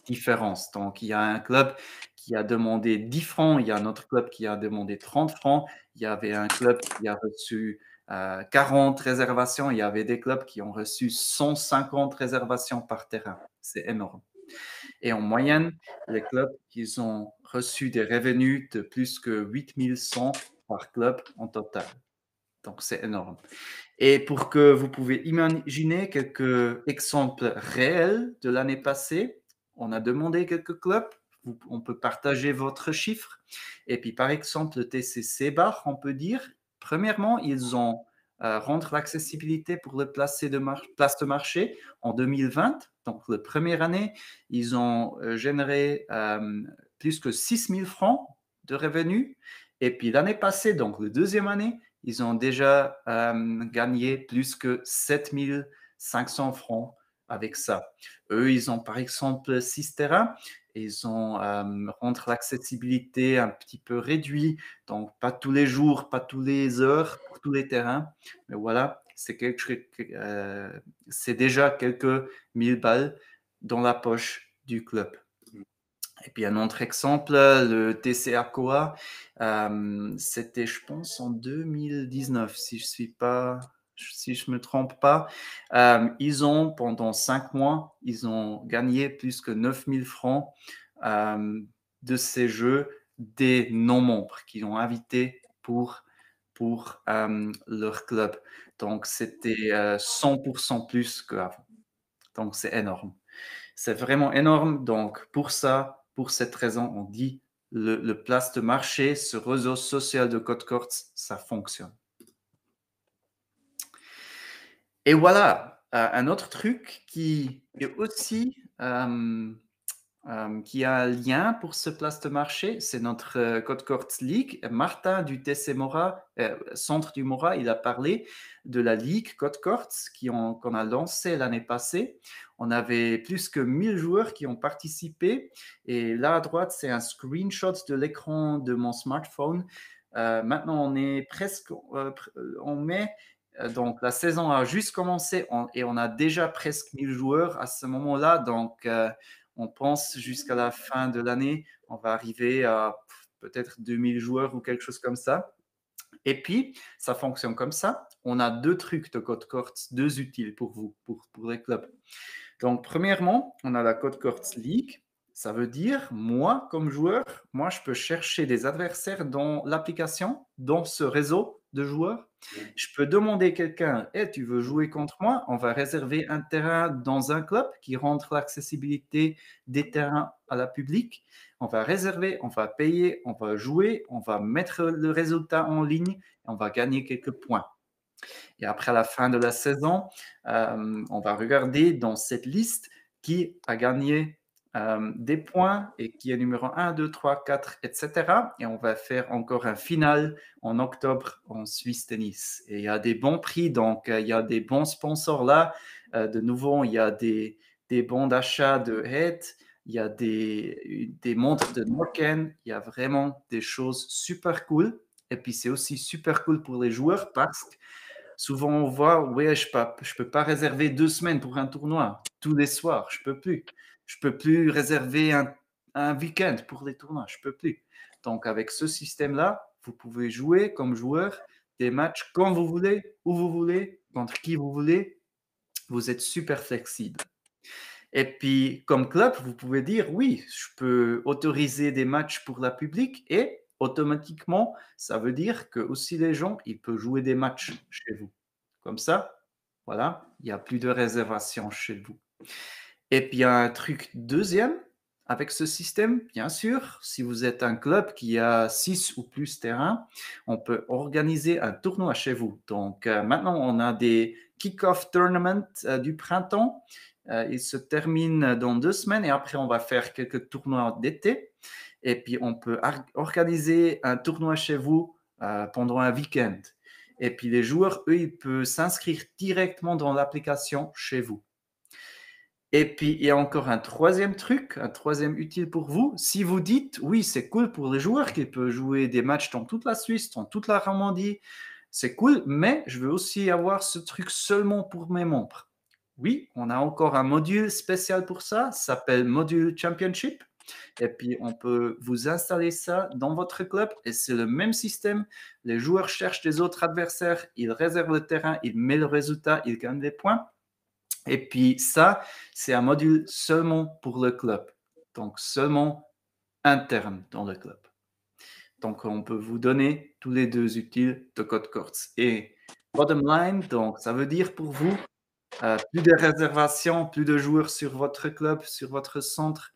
différence. Donc, il y a un club qui a demandé 10 francs, il y a un autre club qui a demandé 30 francs, il y avait un club qui a reçu 40 réservations, il y avait des clubs qui ont reçu 150 réservations par terrain. C'est énorme. Et en moyenne, les clubs, ils ont reçu des revenus de plus que 8100 par club en total. Donc, c'est énorme. Et pour que vous pouvez imaginer quelques exemples réels de l'année passée, on a demandé quelques clubs. On peut partager votre chiffre. Et puis, par exemple, le TCC Bar, on peut dire, premièrement, ils ont rendu l'accessibilité pour le place de marché en 2020. Donc, la première année, ils ont généré plus que 6 000 francs de revenus. Et puis, l'année passée, donc la deuxième année, ils ont déjà gagné plus que 7 500 francs avec ça. Eux, ils ont par exemple 6 terrains. Ils ont rendre l'accessibilité un petit peu réduite, donc pas tous les jours, pas tous les heures pour tous les terrains. Mais voilà, c'est déjà quelques 1000 balles dans la poche du club. Et puis un autre exemple, le TC Arcoa, c'était, je pense, en 2019, si je me trompe pas. Ils ont, pendant 5 mois, ils ont gagné plus que 9000 francs de ces jeux des non-membres qui ont invité pour leur club. Donc, c'était 100% plus qu'avant. Donc, c'est énorme. C'est vraiment énorme. Donc, pour cette raison, on dit le place de marché, ce réseau social de Code Courts, ça fonctionne. Et voilà, un autre truc qui est aussi qui a un lien pour ce place de marché, c'est notre Code Courts League. Martin du TC Mora, Centre du Mora, il a parlé de la Ligue Code Courts qu'on a lancée l'année passée. On avait plus que 1000 joueurs qui ont participé. Et là à droite, c'est un screenshot de l'écran de mon smartphone. Maintenant, on est presque en mai. Donc, la saison a juste commencé et on a déjà presque 1000 joueurs à ce moment-là. Donc, on pense jusqu'à la fin de l'année, on va arriver à peut-être 2000 joueurs ou quelque chose comme ça. Et puis, ça fonctionne comme ça. On a 2 trucs de Code Courts, 2 utiles pour vous, pour les clubs. Donc, premièrement, on a la Code Courts League. Ça veut dire, moi, comme joueur, moi, je peux chercher des adversaires dans l'application, dans ce réseau de joueurs. Je peux demander à quelqu'un, hey, tu veux jouer contre moi? On va réserver un terrain dans un club qui rend l'accessibilité des terrains à la public. On va réserver, on va payer, on va jouer, on va mettre le résultat en ligne et on va gagner quelques points. Et après la fin de la saison, on va regarder dans cette liste qui a gagné des points et qui est numéro 1, 2, 3, 4, etc. Et on va faire encore un final en octobre en Suisse Tennis. Et il y a des bons prix, donc il y a des bons sponsors là. De nouveau, il y a des bons d'achat de Head, il y a des montres de Noken, il y a vraiment des choses super cool. Et puis c'est aussi super cool pour les joueurs parce que souvent on voit, ouais, je peux pas réserver 2 semaines pour un tournoi tous les soirs, je peux plus. Je peux plus réserver un week-end pour les tournois, je peux plus. Donc avec ce système-là, vous pouvez jouer comme joueur des matchs quand vous voulez, où vous voulez, contre qui vous voulez. Vous êtes super flexible. Et puis, comme club, vous pouvez dire, oui, je peux autoriser des matchs pour la public et automatiquement, ça veut dire que aussi les gens, ils peuvent jouer des matchs chez vous. Comme ça, voilà, il n'y a plus de réservation chez vous. Et puis, il y a un truc deuxième avec ce système, bien sûr, si vous êtes un club qui a 6 ou plus terrains, on peut organiser un tournoi chez vous. Donc, maintenant, on a des kick-off tournaments du printemps. Il se termine dans 2 semaines et après, on va faire quelques tournois d'été. Et puis, on peut organiser un tournoi chez vous pendant un week-end. Et puis, les joueurs, eux, ils peuvent s'inscrire directement dans l'application chez vous. Et puis, il y a encore un troisième truc, un troisième utile pour vous. Si vous dites, oui, c'est cool pour les joueurs qu'ils peuvent jouer des matchs dans toute la Suisse, dans toute la Romandie, c'est cool, mais je veux aussi avoir ce truc seulement pour mes membres. Oui, on a encore un module spécial pour ça, ça s'appelle Module Championship. Et puis, on peut vous installer ça dans votre club et c'est le même système. Les joueurs cherchent des autres adversaires, ils réservent le terrain, ils mettent le résultat, ils gagnent des points. Et puis ça, c'est un module seulement pour le club, donc seulement interne dans le club. Donc, on peut vous donner tous les 2 utiles de Code Courts. Et bottom line, donc, ça veut dire pour vous, plus de réservations, plus de joueurs sur votre club, sur votre centre.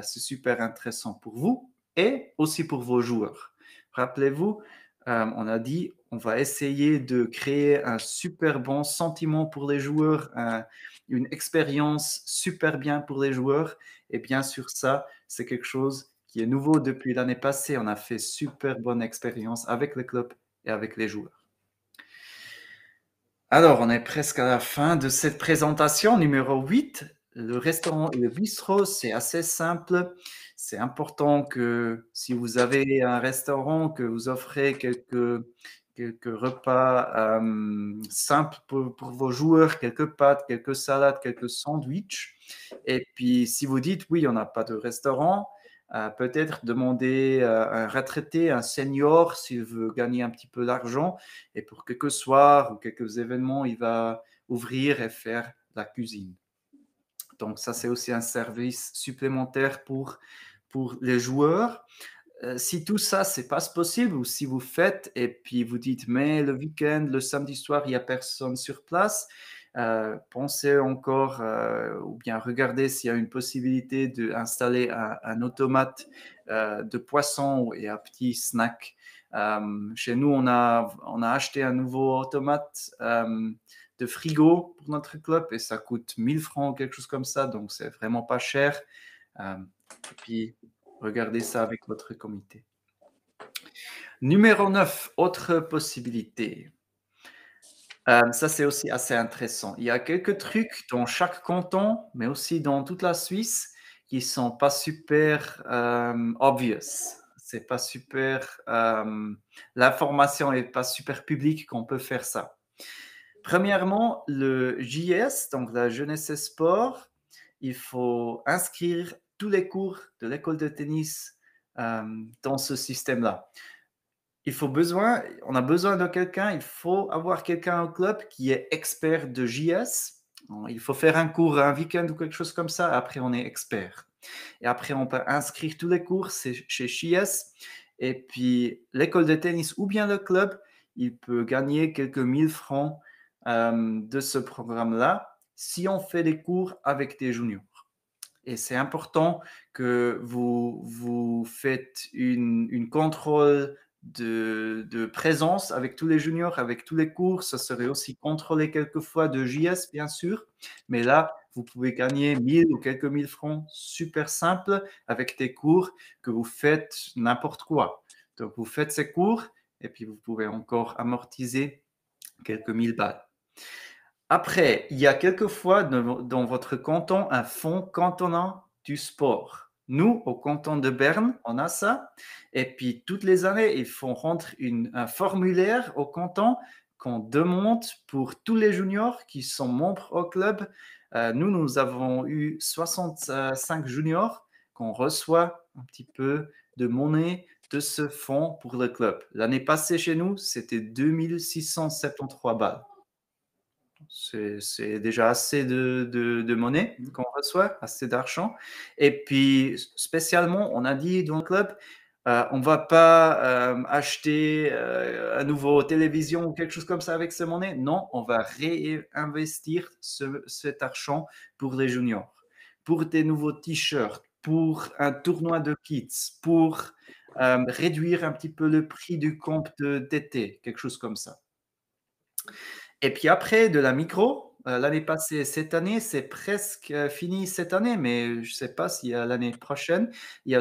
C'est super intéressant pour vous et aussi pour vos joueurs. Rappelez-vous, on a dit, on va essayer de créer un super bon sentiment pour les joueurs, une expérience super bien pour les joueurs. Et bien sûr, ça, c'est quelque chose qui est nouveau depuis l'année passée. On a fait super bonne expérience avec le club et avec les joueurs. Alors, on est presque à la fin de cette présentation numéro 8. Le restaurant et le bistrot, c'est assez simple. C'est important que si vous avez un restaurant, que vous offrez quelques repas simples pour vos joueurs, quelques pâtes, quelques salades, quelques sandwichs. Et puis, si vous dites, oui, on n'a pas de restaurant, peut-être demander à un retraité, un senior, s'il veut gagner un petit peu d'argent. Et pour quelques soirs ou quelques événements, il va ouvrir et faire la cuisine. Donc ça, c'est aussi un service supplémentaire pour les joueurs. Si tout ça, c'est pas possible, ou si vous faites et puis vous dites, mais le week-end, le samedi soir, il n'y a personne sur place, pensez encore ou bien regardez s'il y a une possibilité d'installer un automate de poisson et un petit snack. Chez nous, on a acheté un nouveau automate de frigo pour notre club et ça coûte 1000 francs ou quelque chose comme ça, donc c'est vraiment pas cher. Et puis, regardez ça avec votre comité. Numéro 9, autre possibilité. Ça, c'est aussi assez intéressant. Il y a quelques trucs dans chaque canton, mais aussi dans toute la Suisse, qui ne sont pas super obvious. C'est pas super. L'information n'est pas super publique qu'on peut faire ça. Premièrement, le JS, donc la jeunesse et sport, il faut inscrire tous les cours de l'école de tennis dans ce système-là. On a besoin de quelqu'un, il faut avoir quelqu'un au club qui est expert de JS. Il faut faire un cours un week-end ou quelque chose comme ça, après on est expert. Et après on peut inscrire tous les cours chez JS. Et puis l'école de tennis ou bien le club, il peut gagner quelques 1000 francs de ce programme-là si on fait des cours avec des juniors. Et c'est important que vous faites une contrôle de présence avec tous les juniors, avec tous les cours. Ça serait aussi contrôlé quelquefois de JS, bien sûr. Mais là, vous pouvez gagner 1000 ou quelques 1000 francs super simple avec des cours que vous faites n'importe quoi. Donc, vous faites ces cours et puis vous pouvez encore amortiser quelques 1000 balles. Après, il y a quelquefois dans votre canton un fonds cantonal du sport. Nous, au canton de Berne, on a ça. Et puis, toutes les années, ils font rendre un formulaire au canton qu'on demande pour tous les juniors qui sont membres au club. Nous avons eu 65 juniors qu'on reçoit un petit peu de monnaie de ce fonds pour le club. L'année passée chez nous, c'était 2673 balles. C'est déjà assez de monnaie qu'on reçoit, assez d'argent. Et puis, spécialement, on a dit dans le club, on ne va pas acheter un nouveau télévision ou quelque chose comme ça avec ces monnaies. Non, on va réinvestir cet argent pour les juniors, pour des nouveaux t-shirts, pour un tournoi de kits, pour réduire un petit peu le prix du camp d'été, quelque chose comme ça. Et puis après, de la micro, l'année passée, cette année, c'est presque fini cette année, mais je ne sais pas s'il y a l'année prochaine. Il y a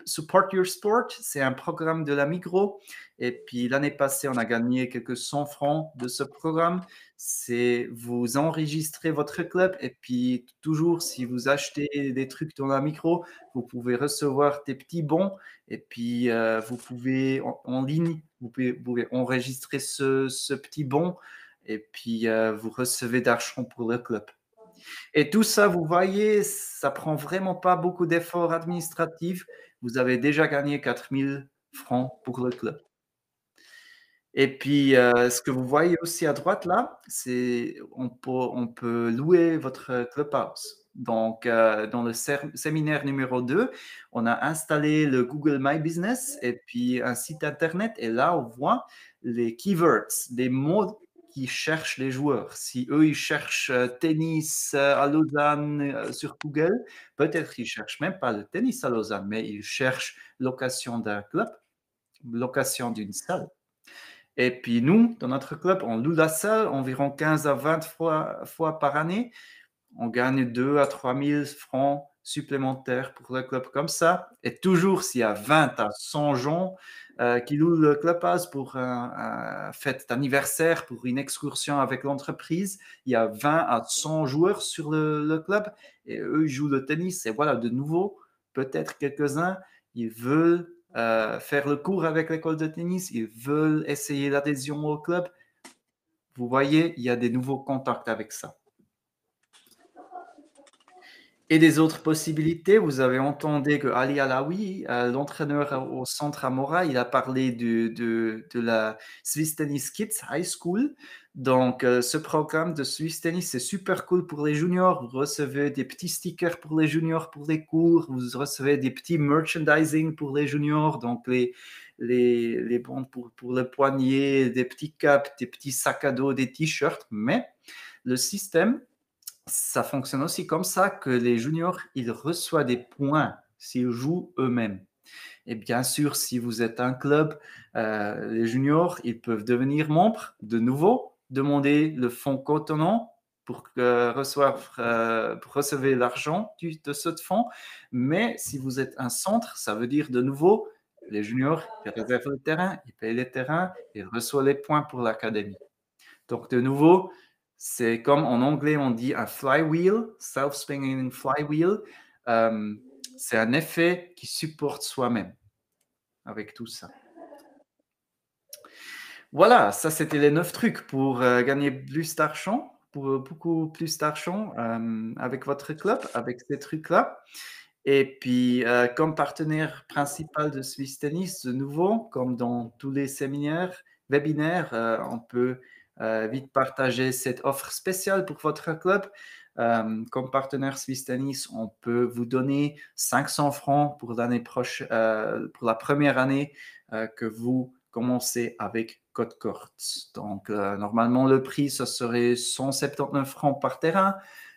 Support Your Sport, c'est un programme de la micro. Et puis l'année passée, on a gagné quelques 100 francs de ce programme. C'est vous enregistrez votre club et puis toujours, si vous achetez des trucs dans la micro, vous pouvez recevoir des petits bons et puis vous pouvez en ligne, vous pouvez enregistrer ce petit bon et puis vous recevez d'argent pour le club. Et tout ça, vous voyez, ça prend vraiment pas beaucoup d'efforts administratifs. Vous avez déjà gagné 4000 francs pour le club. Et puis, ce que vous voyez aussi à droite là, c'est on peut louer votre clubhouse. Donc, dans le séminaire numéro 2, on a installé le Google My Business et puis un site internet. Et là, on voit les keywords, des mots qui cherchent les joueurs. Si eux, ils cherchent tennis à Lausanne sur Google, peut-être qu'ils cherchent même pas le tennis à Lausanne, mais ils cherchent location d'un club, location d'une salle. Et puis nous, dans notre club, on loue la salle environ 15 à 20 fois par année. On gagne 2 à 3 000 francs supplémentaires pour le club comme ça. Et toujours, s'il y a 20 à 100 gens qui louent le clubhouse pour un fête d'anniversaire, pour une excursion avec l'entreprise, il y a 20 à 100 joueurs sur le club et eux, ils jouent le tennis. Et voilà, de nouveau, peut-être quelques-uns, ils veulent faire le cours avec l'école de tennis, ils veulent essayer l'adhésion au club. Vous voyez, il y a des nouveaux contacts avec ça. Et des autres possibilités, vous avez entendu que Ali Alaoui, l'entraîneur au Centre Amora, il a parlé de la Swiss Tennis Kids High School. Donc, ce programme de Swiss Tennis, c'est super cool pour les juniors. Vous recevez des petits stickers pour les juniors pour les cours. Vous recevez des petits merchandising pour les juniors. Donc, les bandes pour le poignet, des petits caps, des petits sacs à dos, des t-shirts. Mais le système, ça fonctionne aussi comme ça que les juniors, ils reçoivent des points s'ils jouent eux-mêmes. Et bien sûr, si vous êtes un club, les juniors, ils peuvent devenir membres de nouveau, demander le fonds cotonnant pour recevoir l'argent de ce fonds. Mais si vous êtes un centre, ça veut dire de nouveau, les juniors, ils réservent le terrain, ils payent les terrains, ils reçoivent les points pour l'académie. Donc, de nouveau, c'est comme en anglais, on dit un flywheel, self-spinning flywheel. C'est un effet qui supporte soi-même avec tout ça. Voilà, ça c'était les 9 trucs pour gagner plus d'argent, pour beaucoup plus d'argent avec votre club, avec ces trucs-là. Et puis, comme partenaire principal de Swiss Tennis, de nouveau, comme dans tous les séminaires, webinaires, on peut vite partager cette offre spéciale pour votre club. Comme partenaire Swiss Tennis, on peut vous donner 500 francs pour l'année prochaine, pour la première année que vous commencez avec Code Courts. Donc, normalement, le prix, ce serait 179 francs par terrain.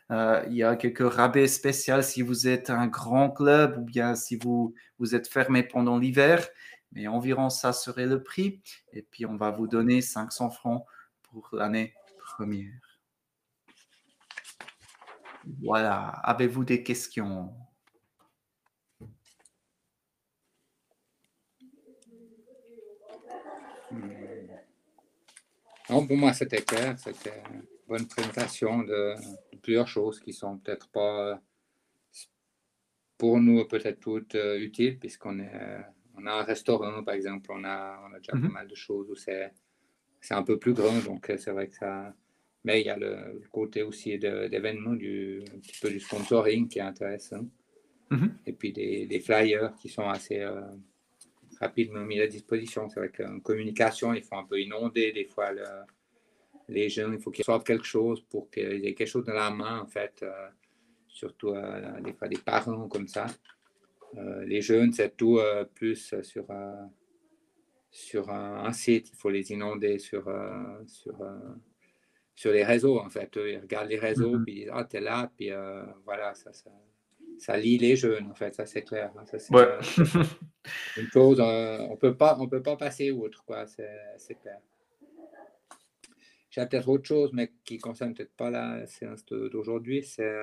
Il y a quelques rabais spéciaux si vous êtes un grand club ou bien si vous êtes fermé pendant l'hiver. Mais environ ça serait le prix. Et puis, on va vous donner 500 francs pour l'année première. Voilà. Avez-vous des questions? Non, pour moi, c'était clair. C'était une bonne présentation de plusieurs choses qui sont peut-être pas pour nous peut-être toutes utiles, puisqu'on on a un restaurant, par exemple, on a déjà pas mal de choses où c'est un peu plus grand, donc c'est vrai que ça... Mais il y a le côté aussi d'événements, un petit peu du sponsoring qui est intéressant. Et puis des flyers qui sont assez rapidement mis à disposition. C'est vrai qu'en communication, il faut un peu inonder des fois les jeunes. Il faut qu'ils reçoivent quelque chose pour qu'ils aient quelque chose dans la main, en fait. Surtout des fois des parents comme ça. Les jeunes, c'est tout plus sur un site. Il faut les inonder sur les réseaux, en fait. Ils regardent les réseaux, puis ils disent « Ah, t'es là », puis voilà, ça lie les jeunes, en fait, ça c'est clair. Ça, c'est une chose, on peut pas passer outre, quoi, c'est clair. J'ai peut-être autre chose, mais qui ne concerne peut-être pas la séance d'aujourd'hui, c'est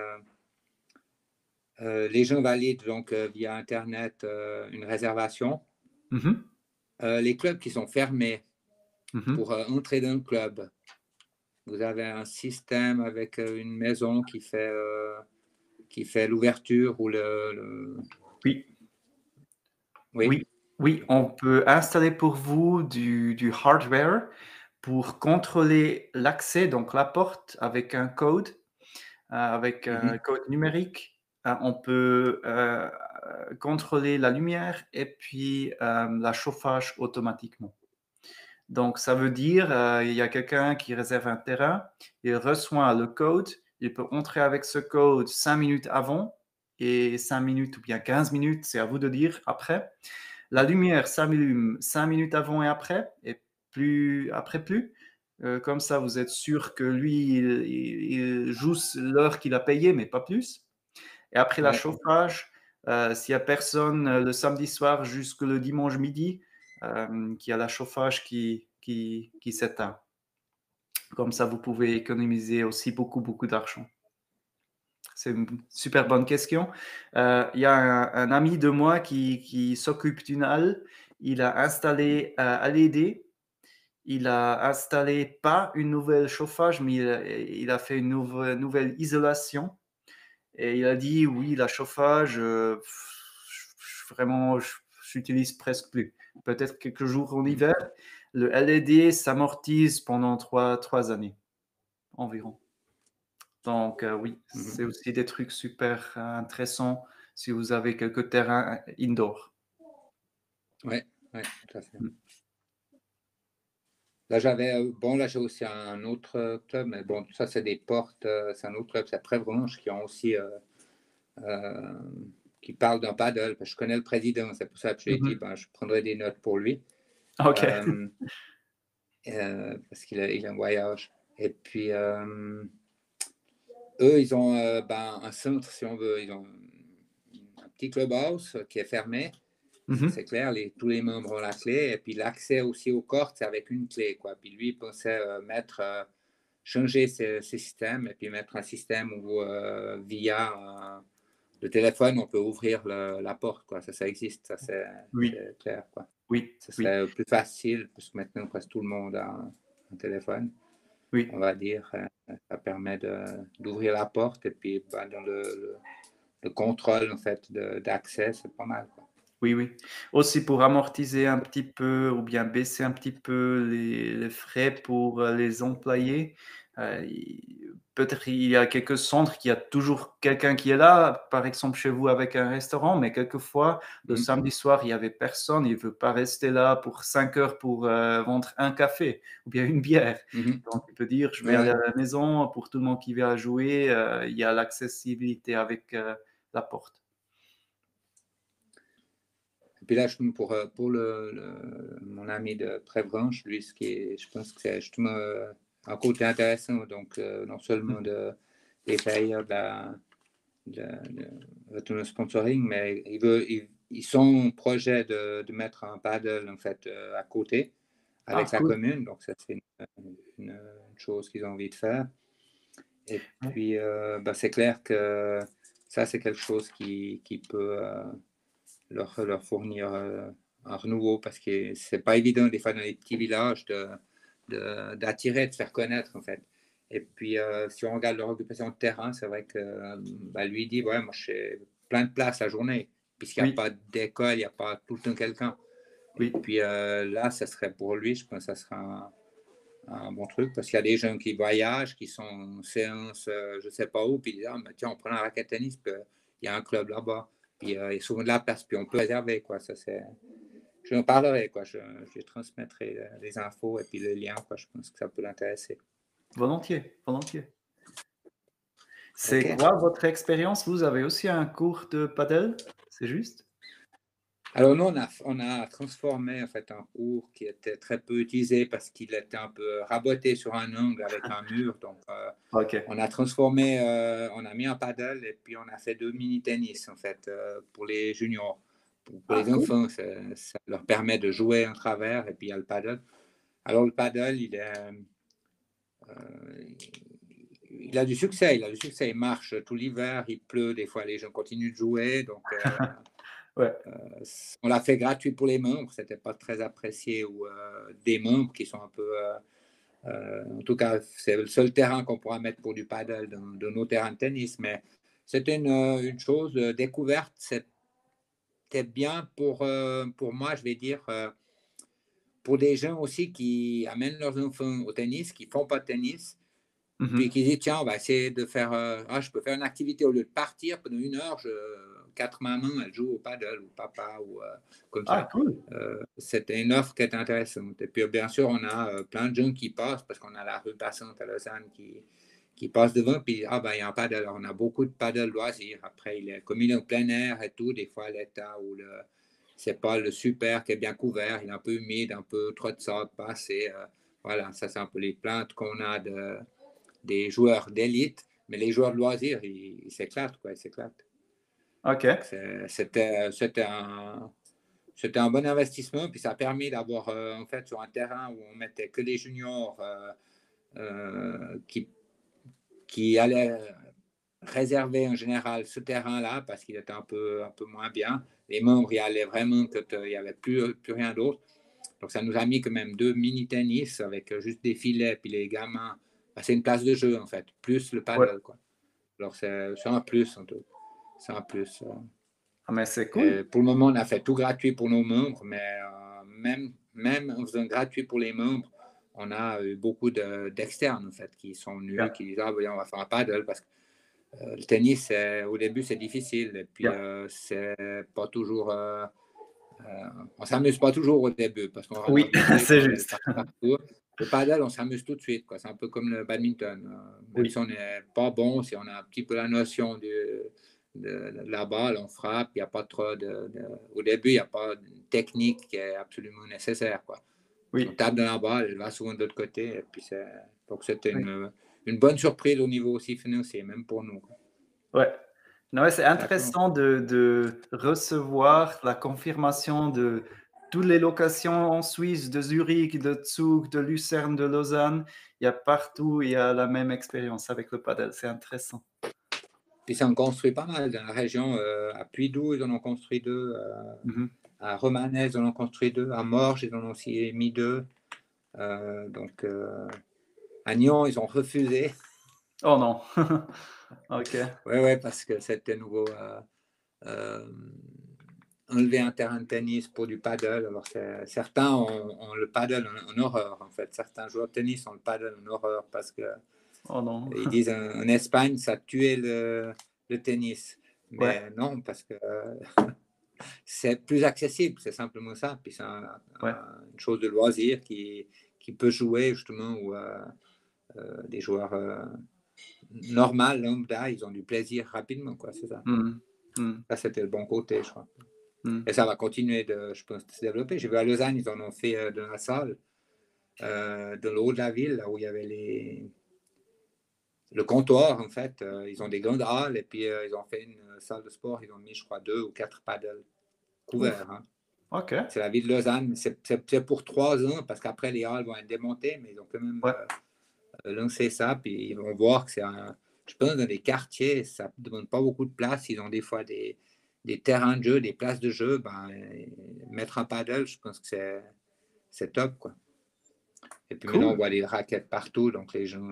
les gens valident donc via Internet une réservation. Les clubs qui sont fermés pour entrer dans le club, vous avez un système avec une maison qui fait l'ouverture ou Oui, on peut installer pour vous du hardware pour contrôler l'accès, donc la porte avec un code, avec un code numérique. On peut contrôler la lumière et puis la chauffage automatiquement. Donc, ça veut dire il y a quelqu'un qui réserve un terrain, il reçoit le code, il peut entrer avec ce code 5 minutes avant et 5 minutes ou bien 15 minutes, c'est à vous de dire après. La lumière s'allume 5 minutes avant et après, et après plus. Comme ça, vous êtes sûr que lui, il joue l'heure qu'il a payée, mais pas plus. Et après la chauffage, s'il n'y a personne le samedi soir jusqu'au le dimanche midi, qu'il y a la chauffage qui s'éteint. Comme ça, vous pouvez économiser aussi beaucoup d'argent. c'est une super bonne question. Il y a un ami de moi qui s'occupe d'une halle. Il a installé LED. Il a installé pas une nouvelle chauffage, mais il a fait une nouvelle isolation. Et il a dit, oui, la chauffage, vraiment, je n'utilise presque plus. Peut-être quelques jours en hiver. Le LED s'amortise pendant 3 années environ. Donc, oui, c'est aussi des trucs super intéressants si vous avez quelques terrains indoor. Oui, tout à fait. Mm. Là, là, j'ai aussi un autre club, mais bon, ça, c'est des portes, c'est un autre club, c'est Prévranche, qui ont aussi, qui parle d'un paddle. Je connais le président, c'est pour ça que je lui ai dit, je prendrai des notes pour lui. OK. Parce qu'il a un voyage. Et puis, eux, ils ont un centre, si on veut. Ils ont un petit clubhouse qui est fermé. C'est clair, tous les membres ont la clé. Et puis, l'accès aussi aux cordes, c'est avec une clé, quoi. Puis lui, il pensait changer ces systèmes et puis mettre un système où, via le téléphone, on peut ouvrir la porte, quoi. Ça existe, ça, c'est clair, quoi. Oui. Ce serait plus facile, parce que maintenant, presque tout le monde a un téléphone. Oui. On va dire, ça permet d'ouvrir la porte et puis dans le contrôle en fait d'accès, c'est pas mal, quoi. Oui. Aussi pour amortiser un petit peu ou bien baisser un petit peu les frais pour les employés. Peut-être il y a quelques centres qui a toujours quelqu'un qui est là, par exemple chez vous avec un restaurant, mais quelquefois, le samedi soir, il n'y avait personne. Il ne veut pas rester là pour 5 heures pour vendre un café ou bien une bière. Donc, il peut dire, je vais aller à la maison. Pour tout le monde qui vient jouer, il y a l'accessibilité avec la porte. Et puis là, pour mon ami de Prévranche, lui, je pense que c'est justement un côté intéressant. Donc, non seulement des payeurs de le sponsoring, mais ils sont en projet de mettre un paddle en fait à côté avec la commune. Donc, ça, c'est une chose qu'ils ont envie de faire. Et puis, c'est clair que ça, c'est quelque chose qui peut leur fournir un renouveau parce que c'est pas évident des fois dans les petits villages d'attirer, de faire connaître en fait. Et puis si on regarde leur occupation de terrain, c'est vrai que lui dit moi je fais plein de places la journée puisqu'il n'y a pas d'école, il n'y a pas tout le temps quelqu'un. Et puis là, ça serait pour lui, je pense que ça sera un bon truc parce qu'il y a des gens qui voyagent, qui sont en séance, je sais pas où, puis ils disent tiens, on prend la raquette tennis, puis il y a un club là-bas. Puis il y a souvent de la place, puis on peut réserver, quoi. Ça, je en parlerai, quoi. Je transmettrai les infos et puis le lien, quoi. Je pense que ça peut l'intéresser. Volontiers. C'est quoi votre expérience? Vous avez aussi un cours de paddle, c'est juste? Alors nous, on a transformé en fait un cours qui était très peu utilisé parce qu'il était un peu raboté sur un angle avec un mur. Donc on a transformé, on a mis un paddle et puis on a fait 2 mini-tennis en fait pour les juniors. Pour les enfants, ça leur permet de jouer en travers et puis il y a le paddle. Alors le paddle, il a du succès, il marche tout l'hiver, il pleut, des fois les gens continuent de jouer. Donc on l'a fait gratuit pour les membres, c'était pas très apprécié ou des membres qui sont un peu en tout cas c'est le seul terrain qu'on pourra mettre pour du paddle de nos terrains de tennis, mais c'était une chose découverte. C'était bien pour moi, je vais dire pour des gens aussi qui amènent leurs enfants au tennis, qui font pas de tennis. Puis qui dit tiens, on va essayer de faire je peux faire une activité au lieu de partir pendant 1 heure. 4 mamans elles jouent au paddle ou papa ou comme ça. Cool. C'était une offre qui était intéressante. Et puis bien sûr, on a plein de gens qui passent parce qu'on a la rue passante à Lausanne qui passe devant. Puis il y a un paddle. Alors, on a beaucoup de paddle loisirs. Après, comme il est en plein air et tout, des fois l'état où c'est pas le super qui est bien couvert, il est un peu humide, un peu trop de sable, pas assez. Voilà, ça c'est un peu les plaintes qu'on a des joueurs d'élite, mais les joueurs de loisirs, ils s'éclatent, quoi, ils s'éclatent. OK. C'était un bon investissement, puis ça a permis d'avoir, en fait, sur un terrain où on mettait que des juniors qui allaient réservé en général ce terrain-là parce qu'il était un peu moins bien. Les membres y allaient vraiment quand il n'y avait plus rien d'autre. Donc, ça nous a mis quand même 2 mini-tennis avec juste des filets, puis les gamins. C'est une place de jeu, en fait, plus le paddle, quoi. Alors, c'est un plus, en tout. C'est un plus. Ah, mais c'est cool. Pour le moment, on a fait tout gratuit pour nos membres, mais même en faisant gratuit pour les membres, on a eu beaucoup d'externes, en fait, qui sont venus, qui disent, ah, on va faire un paddle, parce que le tennis, au début, c'est difficile, et puis c'est pas toujours... on s'amuse pas toujours au début, parce qu'on Oui, c'est juste. Le paddle, on s'amuse tout de suite, quoi. C'est un peu comme le badminton. Même si on n'est pas bon, si on a un petit peu la notion de la balle, on frappe, il n'y a pas trop au début, il n'y a pas de technique qui est absolument nécessaire, quoi. Oui. On tape dans la balle, elle va souvent de l'autre côté, et puis donc c'était une bonne surprise au niveau aussi financier, même pour nous, quoi. Ouais. Non, c'est intéressant de recevoir la confirmation de toutes les locations en Suisse, de Zurich, de Zug, de Lucerne, de Lausanne. Il y a partout, il y a la même expérience avec le paddle. C'est intéressant. Puis ça en construit pas mal dans la région. À Puydou, ils en ont construit 2. À Romanès, ils en ont construit 2. À Morges, ils en ont aussi mis 2. Donc, à Nyon, ils ont refusé. Oh non. OK. Oui, parce que c'était nouveau. Enlever un terrain de tennis pour du paddle. Alors, certains ont le paddle en horreur, en fait. Certains joueurs de tennis ont le paddle en horreur parce que ils disent en Espagne, ça tuait le tennis. Mais non, parce que c'est plus accessible, c'est simplement ça. Puis c'est une chose de loisir qui peut jouer justement où des joueurs normaux, lambda, ils ont du plaisir rapidement, quoi, c'est ça. Ça, c'était le bon côté, je crois. Et ça va continuer je pense, de se développer. J'ai vu à Lausanne, ils en ont fait dans la salle, de l'eau de la ville, là où il y avait le comptoir, en fait. Ils ont des grandes halles et puis ils ont fait une salle de sport. Ils ont mis, je crois, 2 ou 4 paddles couverts. Hein. OK. C'est la ville de Lausanne. C'est pour 3 ans parce qu'après, les halles vont être démontées, mais ils ont quand même lancé ça. Puis ils vont voir que je pense, dans les quartiers, ça ne demande pas beaucoup de place. Ils ont des fois des terrains de jeu, des places de jeu. Mettre un paddle, je pense que c'est top, quoi. Et puis maintenant, on voit des raquettes partout, donc les gens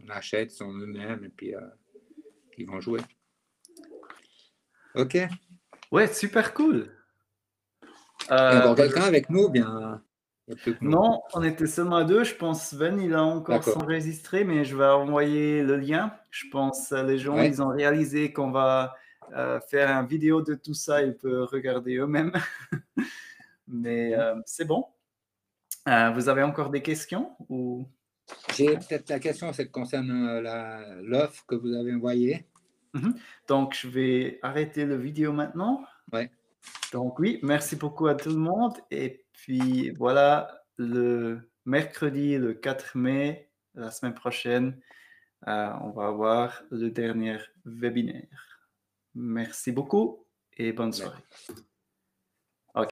on achète, sont eux-mêmes, et puis ils vont jouer. OK. Ouais, super cool. Et encore quelqu'un avec nous, bien? Non, on était seulement à 2. Je pense Sven, il a encore s'enregistré, mais je vais envoyer le lien. Je pense les gens, ils ont réalisé qu'on va faire une vidéo de tout ça. Ils peuvent regarder eux-mêmes. Mais c'est bon. Vous avez encore des questions ou... J'ai peut-être la question, c'est concernant l'offre que vous avez envoyée. Donc, je vais arrêter la vidéo maintenant. Ouais. Donc oui, merci beaucoup à tout le monde. Et puis voilà, le mercredi, le 4 mai, la semaine prochaine, on va avoir le dernier webinaire. Merci beaucoup et bonne soirée.